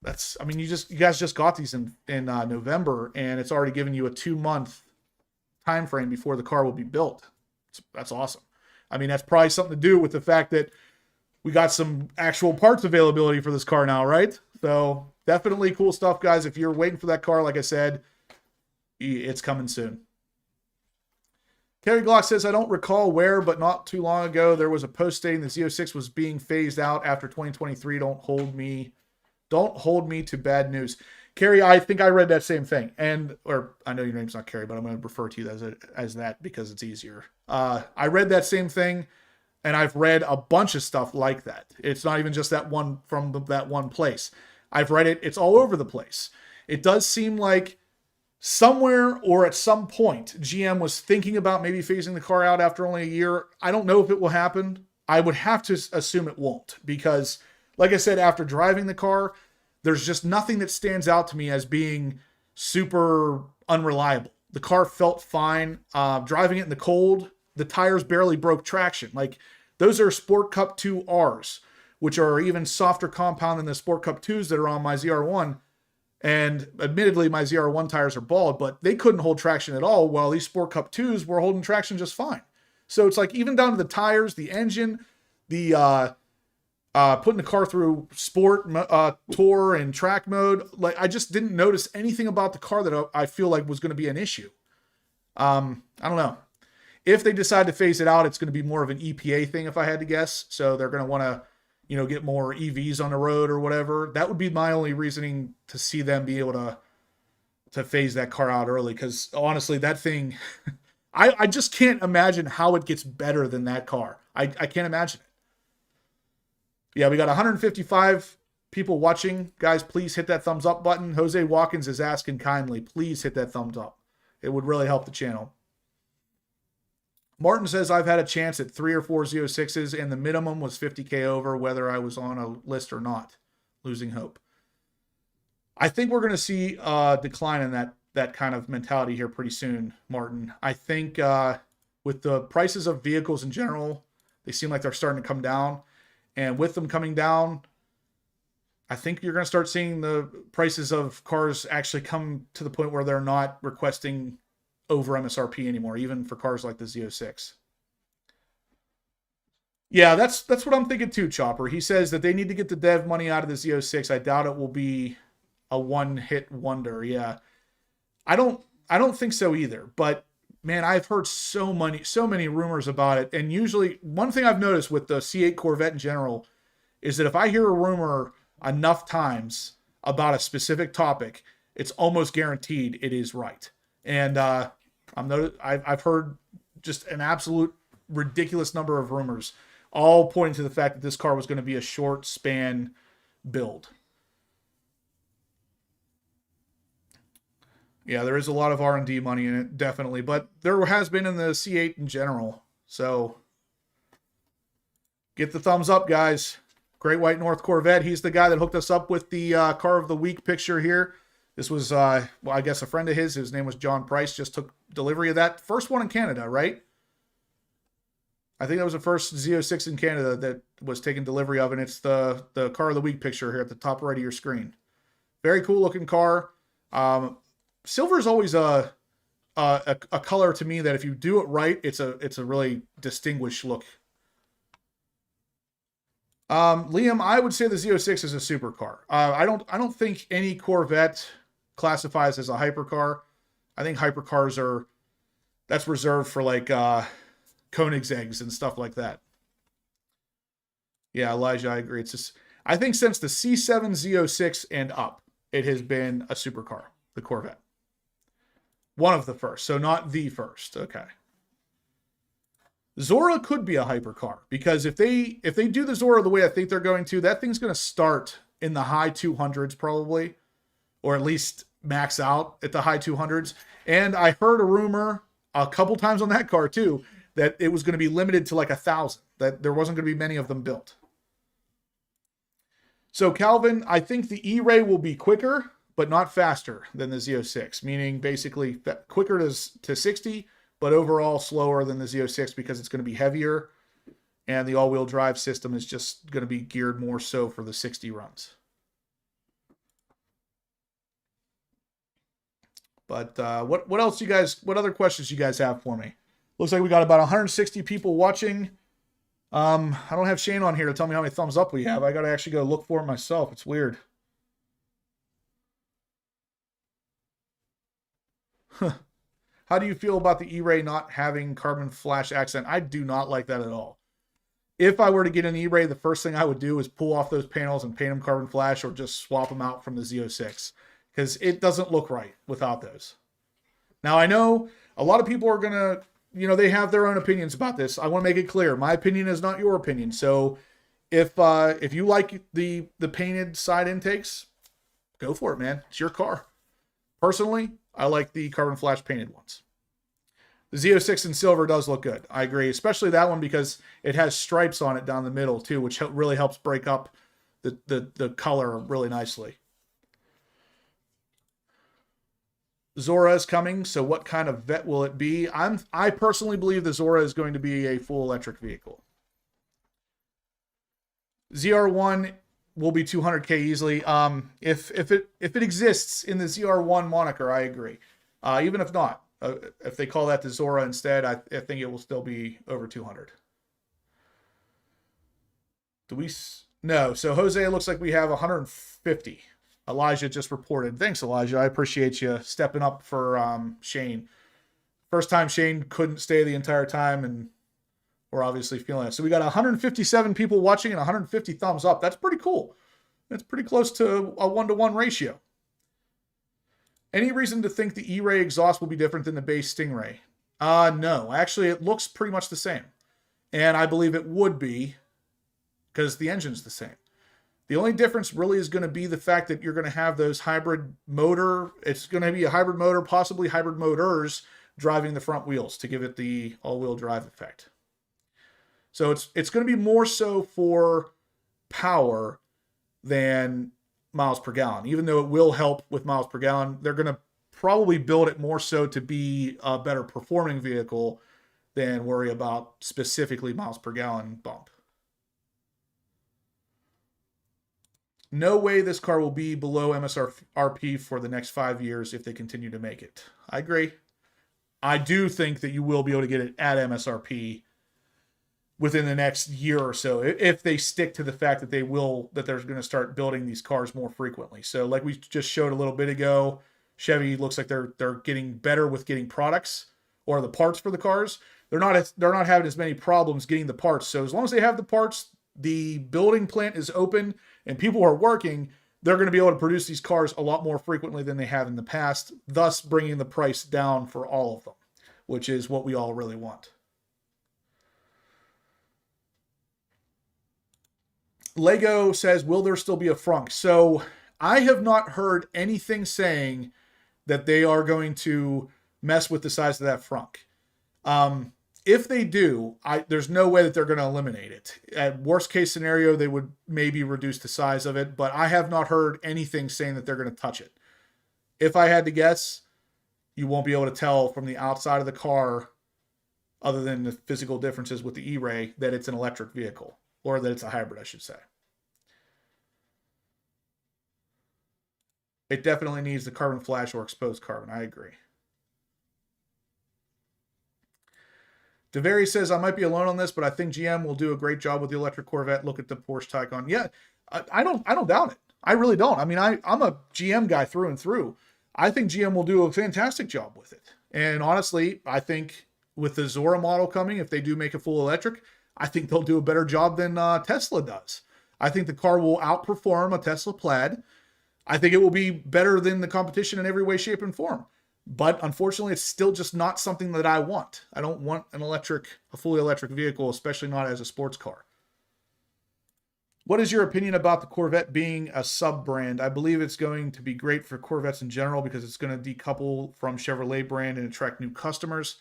I mean, you guys just got these in November, and it's already given you a 2-month time frame before the car will be built. That's awesome. I mean, that's probably something to do with the fact that we got some actual parts availability for this car now, right? So definitely cool stuff, guys. If you're waiting for that car, like I said, it's coming soon. Terry Glock says, I don't recall where, but not too long ago, there was a post stating the Z06 was being phased out after 2023. Don't hold me to bad news. Carrie, I think I read that same thing. Or I know your name's not Carrie, but I'm going to refer to you as that because it's easier. I read that same thing, and I've read a bunch of stuff like that. It's not even just that one from that one place. I've read it. It's all over the place. It does seem like somewhere or at some point, GM was thinking about maybe phasing the car out after only a year. I don't know if it will happen. I would have to assume it won't because, like I said, after driving the car, there's just nothing that stands out to me as being super unreliable. The car felt fine. Driving it in the cold, the tires barely broke traction. Like, those are Sport Cup 2Rs, which are even softer compound than the Sport Cup 2s that are on my ZR1. And admittedly, my ZR1 tires are bald, but they couldn't hold traction at all, while these Sport Cup 2s were holding traction just fine. So it's like, even down to the tires, the engine, the putting the car through sport, tour, and track mode, like, I just didn't notice anything about the car that I feel like was going to be an issue. I don't know. If they decide to phase it out, it's going to be more of an EPA thing, if I had to guess. So they're going to want to, get more EVs on the road or whatever. That would be my only reasoning to see them be able to phase that car out early. Because honestly, that thing, I just can't imagine how it gets better than that car. I can't imagine it. Yeah, we got 155 people watching. Guys, please hit that thumbs up button. Jose Watkins is asking kindly, please hit that thumbs up. It would really help the channel. Martin says, I've had a chance at 3 or 4 Z06s, and the minimum was 50K over, whether I was on a list or not. Losing hope. I think we're going to see a decline in that kind of mentality here pretty soon, Martin. I think with the prices of vehicles in general, they seem like they're starting to come down. And with them coming down, I think you're going to start seeing the prices of cars actually come to the point where they're not requesting over MSRP anymore, even for cars like the Z06. Yeah, that's what I'm thinking too, Chopper. He says that they need to get the dev money out of the Z06. I doubt it will be a one-hit wonder. Yeah. I don't think so either. But man, I've heard so many rumors about it. And usually, one thing I've noticed with the C8 Corvette in general is that if I hear a rumor enough times about a specific topic, it's almost guaranteed it is right. And I've heard just an absolute ridiculous number of rumors, all pointing to the fact that this car was going to be a short span build. Yeah, there is a lot of R&D money in it, definitely, but there has been in the C8 in general. So get the thumbs up, guys. Great White North Corvette. He's the guy that hooked us up with the car of the week picture here. This was, well, I guess a friend of his. His name was John Price. Just took delivery of that. First one in Canada, right? I think that was the first Z06 in Canada that was taken delivery of, and it's the car of the week picture here at the top right of your screen. Very cool looking car. Silver is always a color to me that if you do it right, it's a really distinguished look. Liam, I would say the Z06 is a supercar. I don't think any Corvette classifies as a hypercar. I think hypercars that's reserved for like Koenigsegg's and stuff like that. Yeah, Elijah, I agree. It's just, I think since the C7 Z06 and up, it has been a supercar, the Corvette. One of the first, so not the first. Okay. Zora could be a hypercar because if they do the Zora the way I think they're going to, that thing's going to start in the high 200s probably, or at least max out at the high 200s. And I heard a rumor a couple times on that car too that it was going to be limited to like 1,000, that there wasn't going to be many of them built. So Calvin, I think the E-Ray will be quicker, but not faster than the Z06, meaning basically quicker to 60, but overall slower than the Z06 because it's going to be heavier, and the all-wheel drive system is just going to be geared more so for the 60 runs. But what else you guys, what other questions you guys have for me? Looks like we got about 160 people watching. I don't have Shane on here to tell me how many thumbs up we have. I got to actually go look for it myself. It's weird. How do you feel about the E-Ray not having carbon flash accent? I do not like that at all. If I were to get an E-Ray, the first thing I would do is pull off those panels and paint them carbon flash, or just swap them out from the Z06, because it doesn't look right without those. Now, I know a lot of people are going to, you know, they have their own opinions about this. I want to make it clear. My opinion is not your opinion. So if you like the painted side intakes, go for it, man. It's your car. Personally, I like the carbon flash painted ones. The Z06 in silver does look good. I agree, especially that one because it has stripes on it down the middle too, which really helps break up the color really nicely. Zora is coming, so what kind of vet will it be? I personally believe the Zora is going to be a full electric vehicle. ZR1 will be 200K easily. If it exists in the ZR1 moniker, I agree. Even if not, if they call that the Zora instead, I think it will still be over 200. Do we? No. So Jose, it looks like we have 150. Elijah just reported. Thanks, Elijah. I appreciate you stepping up for Shane. First time Shane couldn't stay the entire time, and we're obviously feeling it. So we got 157 people watching and 150 thumbs up. That's pretty cool. That's pretty close to a 1-to-1 ratio. Any reason to think the E-Ray exhaust will be different than the base Stingray? No. Actually, it looks pretty much the same. And I believe it would be because the engine's the same. The only difference really is going to be the fact that you're going to have those hybrid motor. It's going to be a hybrid motor, possibly hybrid motors, driving the front wheels to give it the all-wheel drive effect. So it's going to be more so for power than miles per gallon. Even though it will help with miles per gallon, they're going to probably build it more so to be a better performing vehicle than worry about specifically miles per gallon bump. No way this car will be below MSRP for the next 5 years if they continue to make it. I agree. I do think that you will be able to get it at MSRP within the next year or so, if they stick to the fact that they're going to start building these cars more frequently. So like we just showed a little bit ago, Chevy looks like they're getting better with getting products or the parts for the cars. They're not having as many problems getting the parts. So as long as they have the parts, the building plant is open and people are working, they're going to be able to produce these cars a lot more frequently than they have in the past, thus bringing the price down for all of them, which is what we all really want. Lego says, will there still be a frunk? So I have not heard anything saying that they are going to mess with the size of that frunk. If they do, there's no way that they're going to eliminate it. At worst case scenario, they would maybe reduce the size of it, but I have not heard anything saying that they're going to touch it. If I had to guess, you won't be able to tell from the outside of the car, other than the physical differences with the E-Ray, that it's an electric vehicle, or that it's a hybrid, I should say. It definitely needs the carbon flash or exposed carbon. I agree. DeVary says, I might be alone on this, but I think GM will do a great job with the electric Corvette. Look at the Porsche Taycan. Yeah, I don't doubt it. I really don't. I mean, I'm a GM guy through and through. I think GM will do a fantastic job with it. And honestly, I think with the Zora model coming, if they do make a full electric, I think they'll do a better job than Tesla does. I think the car will outperform a Tesla Plaid. I think it will be better than the competition in every way, shape, and form. But unfortunately, it's still just not something that I want. I don't want a fully electric vehicle, especially not as a sports car. What is your opinion about the Corvette being a sub-brand? I believe it's going to be great for Corvettes in general because it's going to decouple from Chevrolet brand and attract new customers.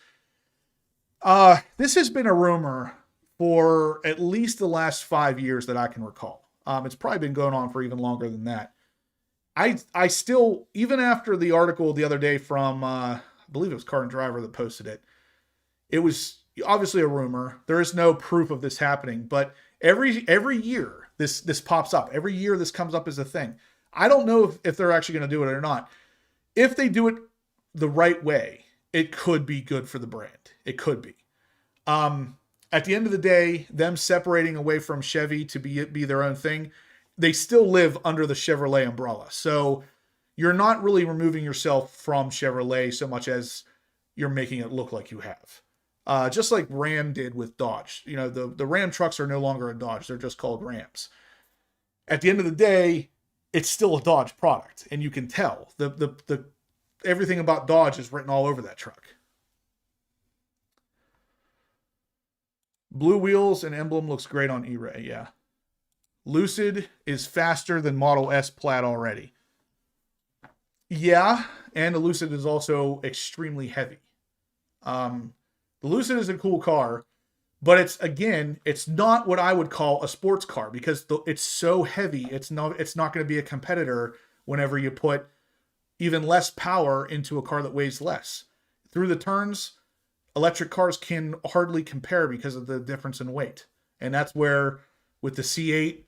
This has been a rumor for at least the last 5 years that I can recall. It's probably been going on for even longer than that. I still, even after the article the other day from, I believe it was Car and Driver that posted it, It was obviously a rumor. There is no proof of this happening, but every year this pops up. Every year this comes up as a thing. I don't know if they're actually going to do it or not. If they do it the right way, it could be good for the brand. It could be. At the end of the day, them separating away from Chevy to be their own thing, they still live under the Chevrolet umbrella. So you're not really removing yourself from Chevrolet so much as you're making it look like you have. Just like Ram did with Dodge. You know, the Ram trucks are no longer a Dodge. They're just called Rams. At the end of the day, it's still a Dodge product, and you can tell. The everything about Dodge is written all over that truck. Blue wheels and emblem looks great on ERAY, yeah. Lucid is faster than Model S Plaid already. Yeah, and the Lucid is also extremely heavy. The Lucid is a cool car, but it's not what I would call a sports car because it's so heavy. It's not going to be a competitor whenever you put even less power into a car that weighs less. Through the turns, electric cars can hardly compare because of the difference in weight. And that's where with the C8,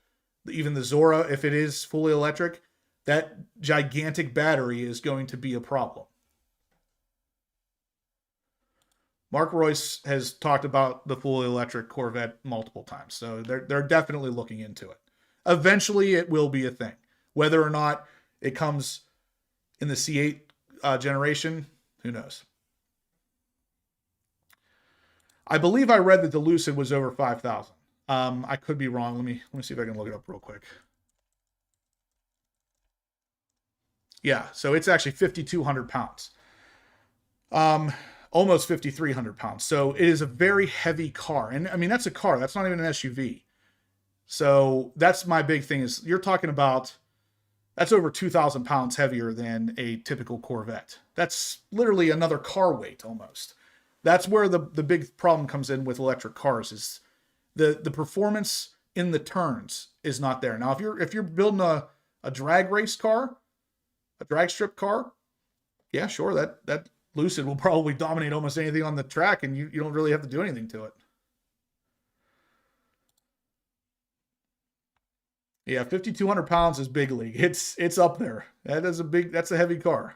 even the Zora, if it is fully electric, that gigantic battery is going to be a problem. Mark Royce has talked about the fully electric Corvette multiple times, so they're definitely looking into it. Eventually, it will be a thing. Whether or not it comes in the C8 generation, who knows? I believe I read that the Lucid was over 5,000. I could be wrong. Let me see if I can look it up real quick. Yeah, so it's actually 5,200 pounds. Almost 5,300 pounds. So it is a very heavy car. And I mean, that's a car. That's not even an SUV. So that's my big thing is you're talking about, that's over 2,000 pounds heavier than a typical Corvette. That's literally another car weight almost. That's where the big problem comes in with electric cars is the performance in the turns is not there. Now, if you're building a drag race car, a drag strip car, yeah, sure, that Lucid will probably dominate almost anything on the track, and you don't really have to do anything to it. Yeah, 5,200 pounds is big league. It's up there. That's a heavy car.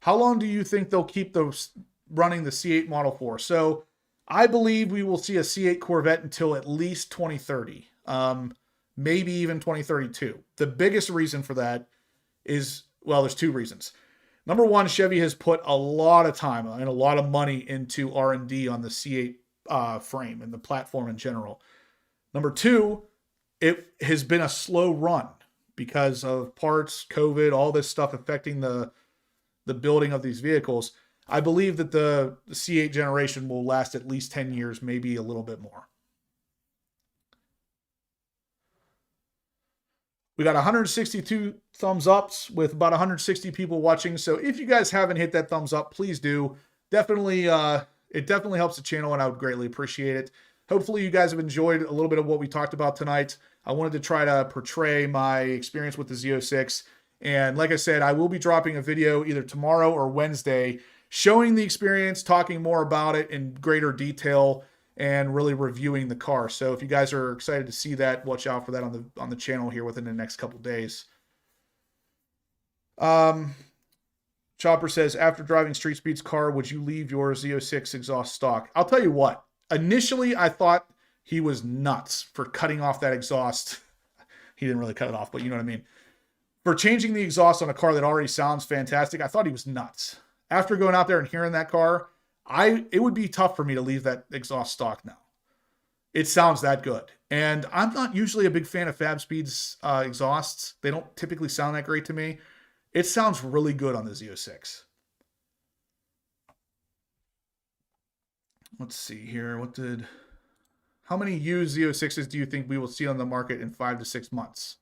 How long do you think they'll keep those running the C8 model for? So I believe we will see a C8 Corvette until at least 2030, maybe even 2032. The biggest reason for that is, well, there's two reasons. Number one, Chevy has put a lot of time and a lot of money into R&D on the C8 frame and the platform in general. Number two, it has been a slow run because of parts, COVID, all this stuff affecting the building of these vehicles. I believe that the C8 generation will last at least 10 years, maybe a little bit more. We got 162 thumbs ups with about 160 people watching. So if you guys haven't hit that thumbs up, please do. Definitely, it definitely helps the channel and I would greatly appreciate it. Hopefully you guys have enjoyed a little bit of what we talked about tonight. I wanted to try to portray my experience with the Z06. And like I said, I will be dropping a video either tomorrow or Wednesday showing the experience, talking more about it in greater detail, and really reviewing the car. So if you guys are excited to see that, watch out for that on the channel here within the next couple days. Chopper says, after driving Street Speed's car, would you leave your Z06 exhaust stock? I'll tell you what, initially I thought he was nuts for cutting off that exhaust. He didn't really cut it off, but you know what I mean. For changing the exhaust on a car that already sounds fantastic, I thought he was nuts. After going out there and hearing that car, it would be tough for me to leave that exhaust stock now. It sounds that good. And I'm not usually a big fan of Fab Speed's exhausts. They don't typically sound that great to me. It sounds really good on the Z06. Let's see here. How many used Z06s do you think we will see on the market in 5 to 6 months?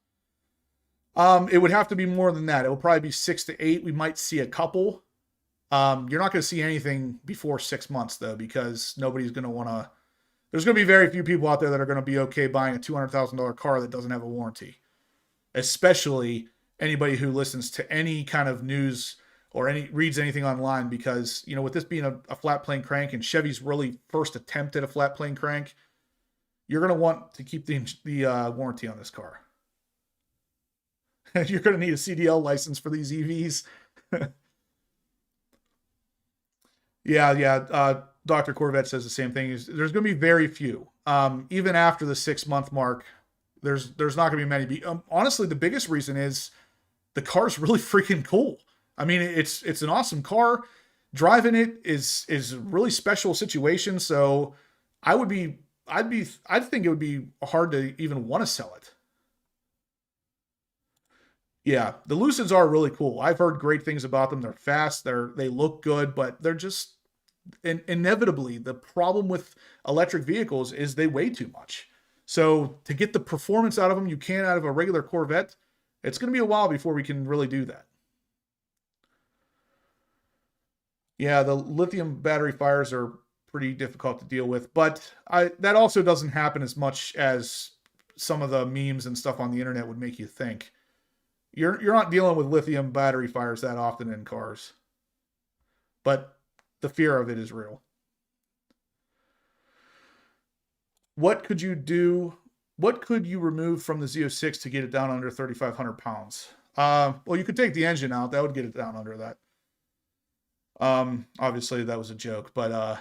It would have to be more than that. It will probably be 6 to 8. We might see a couple. You're not going to see anything before 6 months, though, because nobody's going to want to... There's going to be very few people out there that are going to be okay buying a $200,000 car that doesn't have a warranty. Especially anybody who listens to any kind of news or reads anything online, because, you know, with this being a flat plane crank and Chevy's really first attempt at a flat plane crank, you're going to want to keep the warranty on this car. You're going to need a CDL license for these EVs. Yeah. Dr. Corvette says the same thing. There's going to be very few. Even after the 6-month mark, there's not going to be many. Honestly, the biggest reason is the car's really freaking cool. I mean, it's an awesome car. Driving it is a really special situation. So I think it would be hard to even want to sell it. Yeah, the Lucids are really cool. I've heard great things about them. They're fast. They look good, but they're just inevitably, the problem with electric vehicles is they weigh too much. So to get the performance out of them you can out of a regular Corvette, it's going to be a while before we can really do that. Yeah, the lithium battery fires are pretty difficult to deal with, but that also doesn't happen as much as some of the memes and stuff on the internet would make you think. You're not dealing with lithium battery fires that often in cars, but the fear of it is real. What could you do? What could you remove from the Z06 to get it down under 3,500 pounds? Well, you could take the engine out. That would get it down under that. Obviously that was a joke, but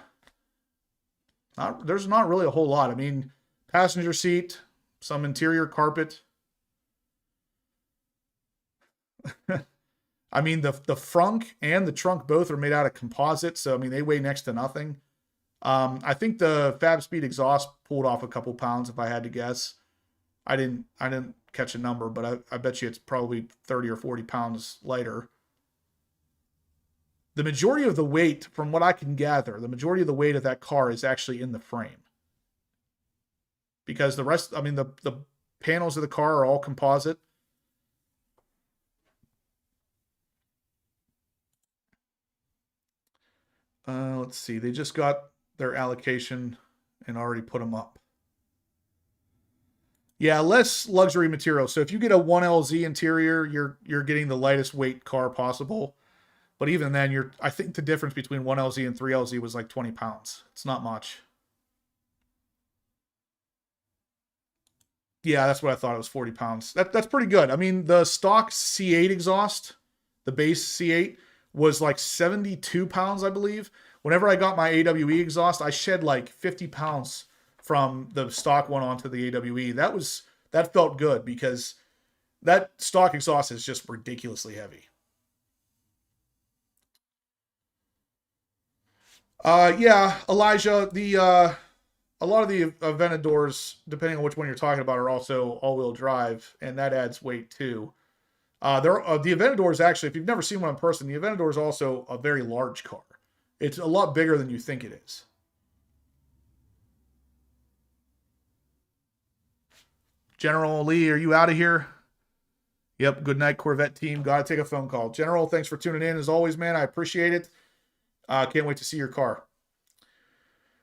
there's not really a whole lot. I mean, passenger seat, some interior carpet. I mean, the frunk and the trunk both are made out of composite, so I mean they weigh next to nothing. I think the Fab Speed exhaust pulled off a couple pounds if I had to guess. I didn't catch a number, but I bet you it's probably 30 or 40 pounds lighter. The majority of the weight, from what I can gather, the majority of the weight of that car is actually in the frame. Because the rest, I mean, the panels of the car are all composite. Let's see. They just got their allocation and already put them up. Yeah, less luxury material. So if you get a 1LZ interior, you're getting the lightest weight car possible. But even then, I think the difference between 1LZ and 3LZ was like 20 pounds. It's not much. Yeah, that's what I thought. It was 40 pounds. That's pretty good. I mean, the stock C8 exhaust, the base C8, was like 72 pounds, I believe. Whenever I got my AWE exhaust, I shed like 50 pounds from the stock one onto the AWE. That felt good because that stock exhaust is just ridiculously heavy. Yeah, Elijah, a lot of the Aventadors, depending on which one you're talking about, are also all-wheel drive, and that adds weight too. The Aventador is actually, if you've never seen one in person, the Aventador is also a very large car. It's a lot bigger than you think it is. General Lee, are you out of here? Yep, good night, Corvette team. Gotta take a phone call. General, thanks for tuning in. As always, man, I appreciate it. Can't wait to see your car.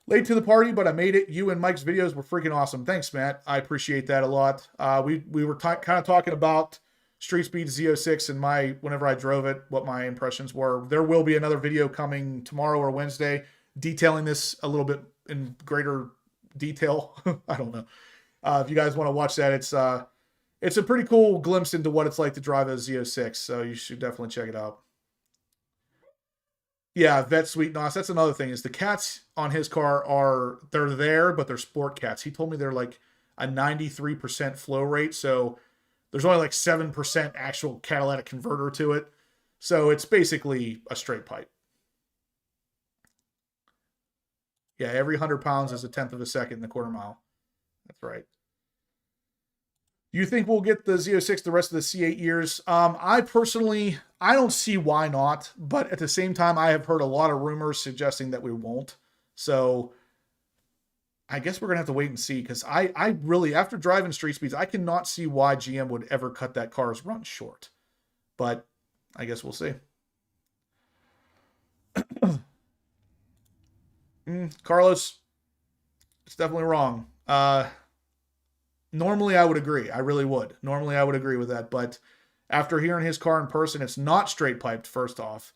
Late to the party, but I made it. You and Mike's videos were freaking awesome. Thanks, Matt. I appreciate that a lot. We were kind of talking about Street Speed Z06 and whenever I drove it, what my impressions were. There will be another video coming tomorrow or Wednesday detailing this a little bit in greater detail. I don't know. If you guys want to watch that, it's a pretty cool glimpse into what it's like to drive a Z06. So you should definitely check it out. Yeah, Vet Sweet Nos. That's another thing, is the cats on his car they're there, but they're sport cats. He told me they're like a 93% flow rate. So there's only like 7% actual catalytic converter to it. So it's basically a straight pipe. Yeah, every 100 pounds is a tenth of a second in the quarter mile. That's right. You think we'll get the Z06 the rest of the C8 years? I don't see why not. But at the same time, I have heard a lot of rumors suggesting that we won't. So I guess we're going to have to wait and see, because I really, after driving Street Speeds, I cannot see why GM would ever cut that car's run short. But I guess we'll see. Carlos, it's definitely wrong. Normally I would agree. I really would. Normally I would agree with that. But after hearing his car in person, it's not straight piped, first off.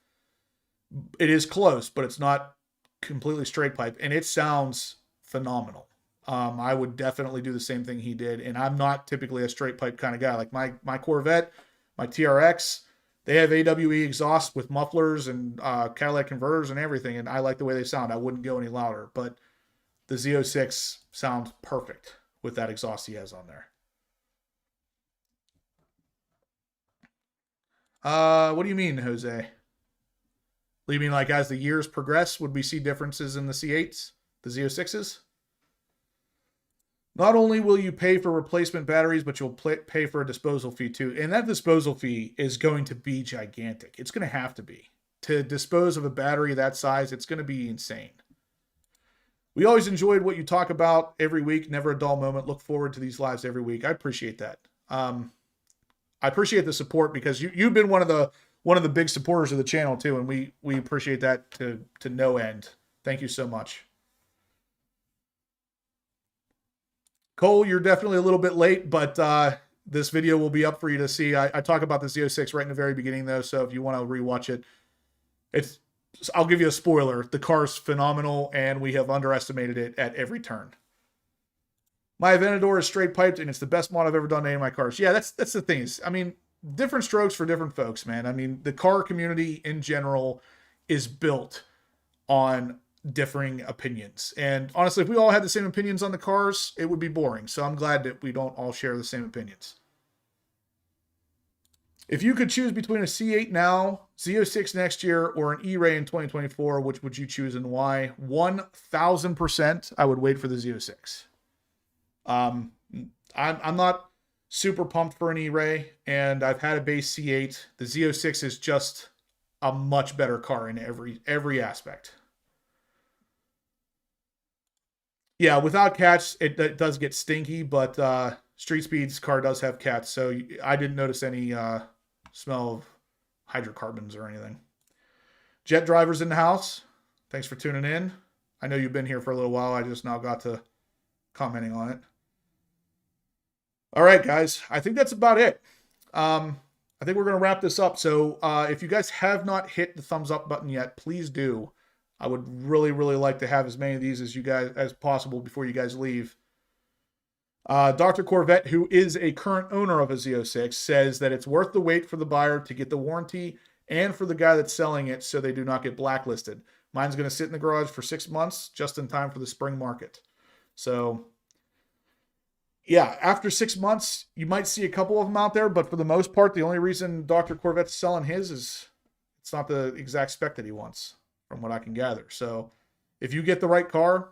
It is close, but it's not completely straight pipe, and it sounds phenomenal. I would definitely do the same thing he did, and I'm not typically a straight pipe kind of guy. Like my Corvette, my TRX, they have AWE exhaust with mufflers and catalytic converters and everything, and I like the way they sound. I wouldn't go any louder, but the Z06 sounds perfect with that exhaust he has on there. What do you mean, Jose? You mean like as the years progress, would we see differences in the C8s, the Z06s? Not only will you pay for replacement batteries, but you'll pay for a disposal fee too. And that disposal fee is going to be gigantic. It's going to have to be. To dispose of a battery that size, it's going to be insane. We always enjoyed what you talk about every week. Never a dull moment. Look forward to these lives every week. I appreciate that. I appreciate the support because you've been one of the big supporters of the channel too, and we appreciate that to no end. Thank you so much. Cole, you're definitely a little bit late, but this video will be up for you to see. I talk about the Z06 right in the very beginning, though, so if you want to rewatch it, I'll give you a spoiler. The car's phenomenal, and we have underestimated it at every turn. My Aventador is straight piped, and it's the best mod I've ever done to any of my cars. Yeah, that's the thing. I mean, different strokes for different folks, man. I mean, the car community in general is built on differing opinions. And honestly, if we all had the same opinions on the cars, it would be boring. So I'm glad that we don't all share the same opinions. If you could choose between a C8 now, Z06 next year, or an ERAY in 2024, which would you choose and why? 1,000% I would wait for the Z06. I'm not super pumped for an ERAY, and I've had a base C8. The Z06 is just a much better car in every aspect. Yeah, without cats, it does get stinky, but Street Speed's car does have cats, so I didn't notice any smell of hydrocarbons or anything. Jet drivers in the house. Thanks for tuning in. I know you've been here for a little while. I just now got to commenting on it. All right, guys. I think that's about it. I think we're going to wrap this up. So if you guys have not hit the thumbs up button yet, please do. I would really, really like to have as many of these as possible before you guys leave. Dr. Corvette, who is a current owner of a Z06, says that it's worth the wait for the buyer to get the warranty and for the guy that's selling it so they do not get blacklisted. Mine's going to sit in the garage for 6 months, just in time for the spring market. So, yeah, after 6 months, you might see a couple of them out there, but for the most part, the only reason Dr. Corvette's selling his is it's not the exact spec that he wants, from what I can gather. So if you get the right car,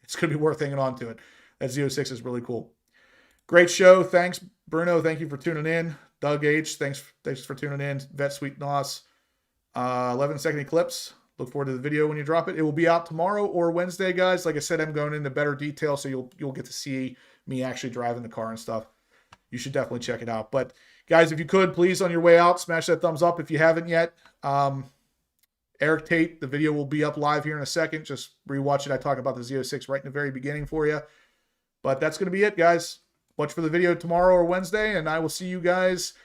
it's going to be worth hanging on to it. That Z06 is really cool. Great show. Thanks, Bruno. Thank you for tuning in. Doug H, thanks for tuning in. Vet Sweet Nos. 11-second eclipse. Look forward to the video when you drop it. It will be out tomorrow or Wednesday, guys. Like I said, I'm going into better detail, so you'll get to see me actually driving the car and stuff. You should definitely check it out. But guys, if you could, please, on your way out, smash that thumbs up if you haven't yet. Eric Tate, the video will be up live here in a second. Just rewatch it. I talk about the Z06 right in the very beginning for you. But that's going to be it, guys. Watch for the video tomorrow or Wednesday, and I will see you guys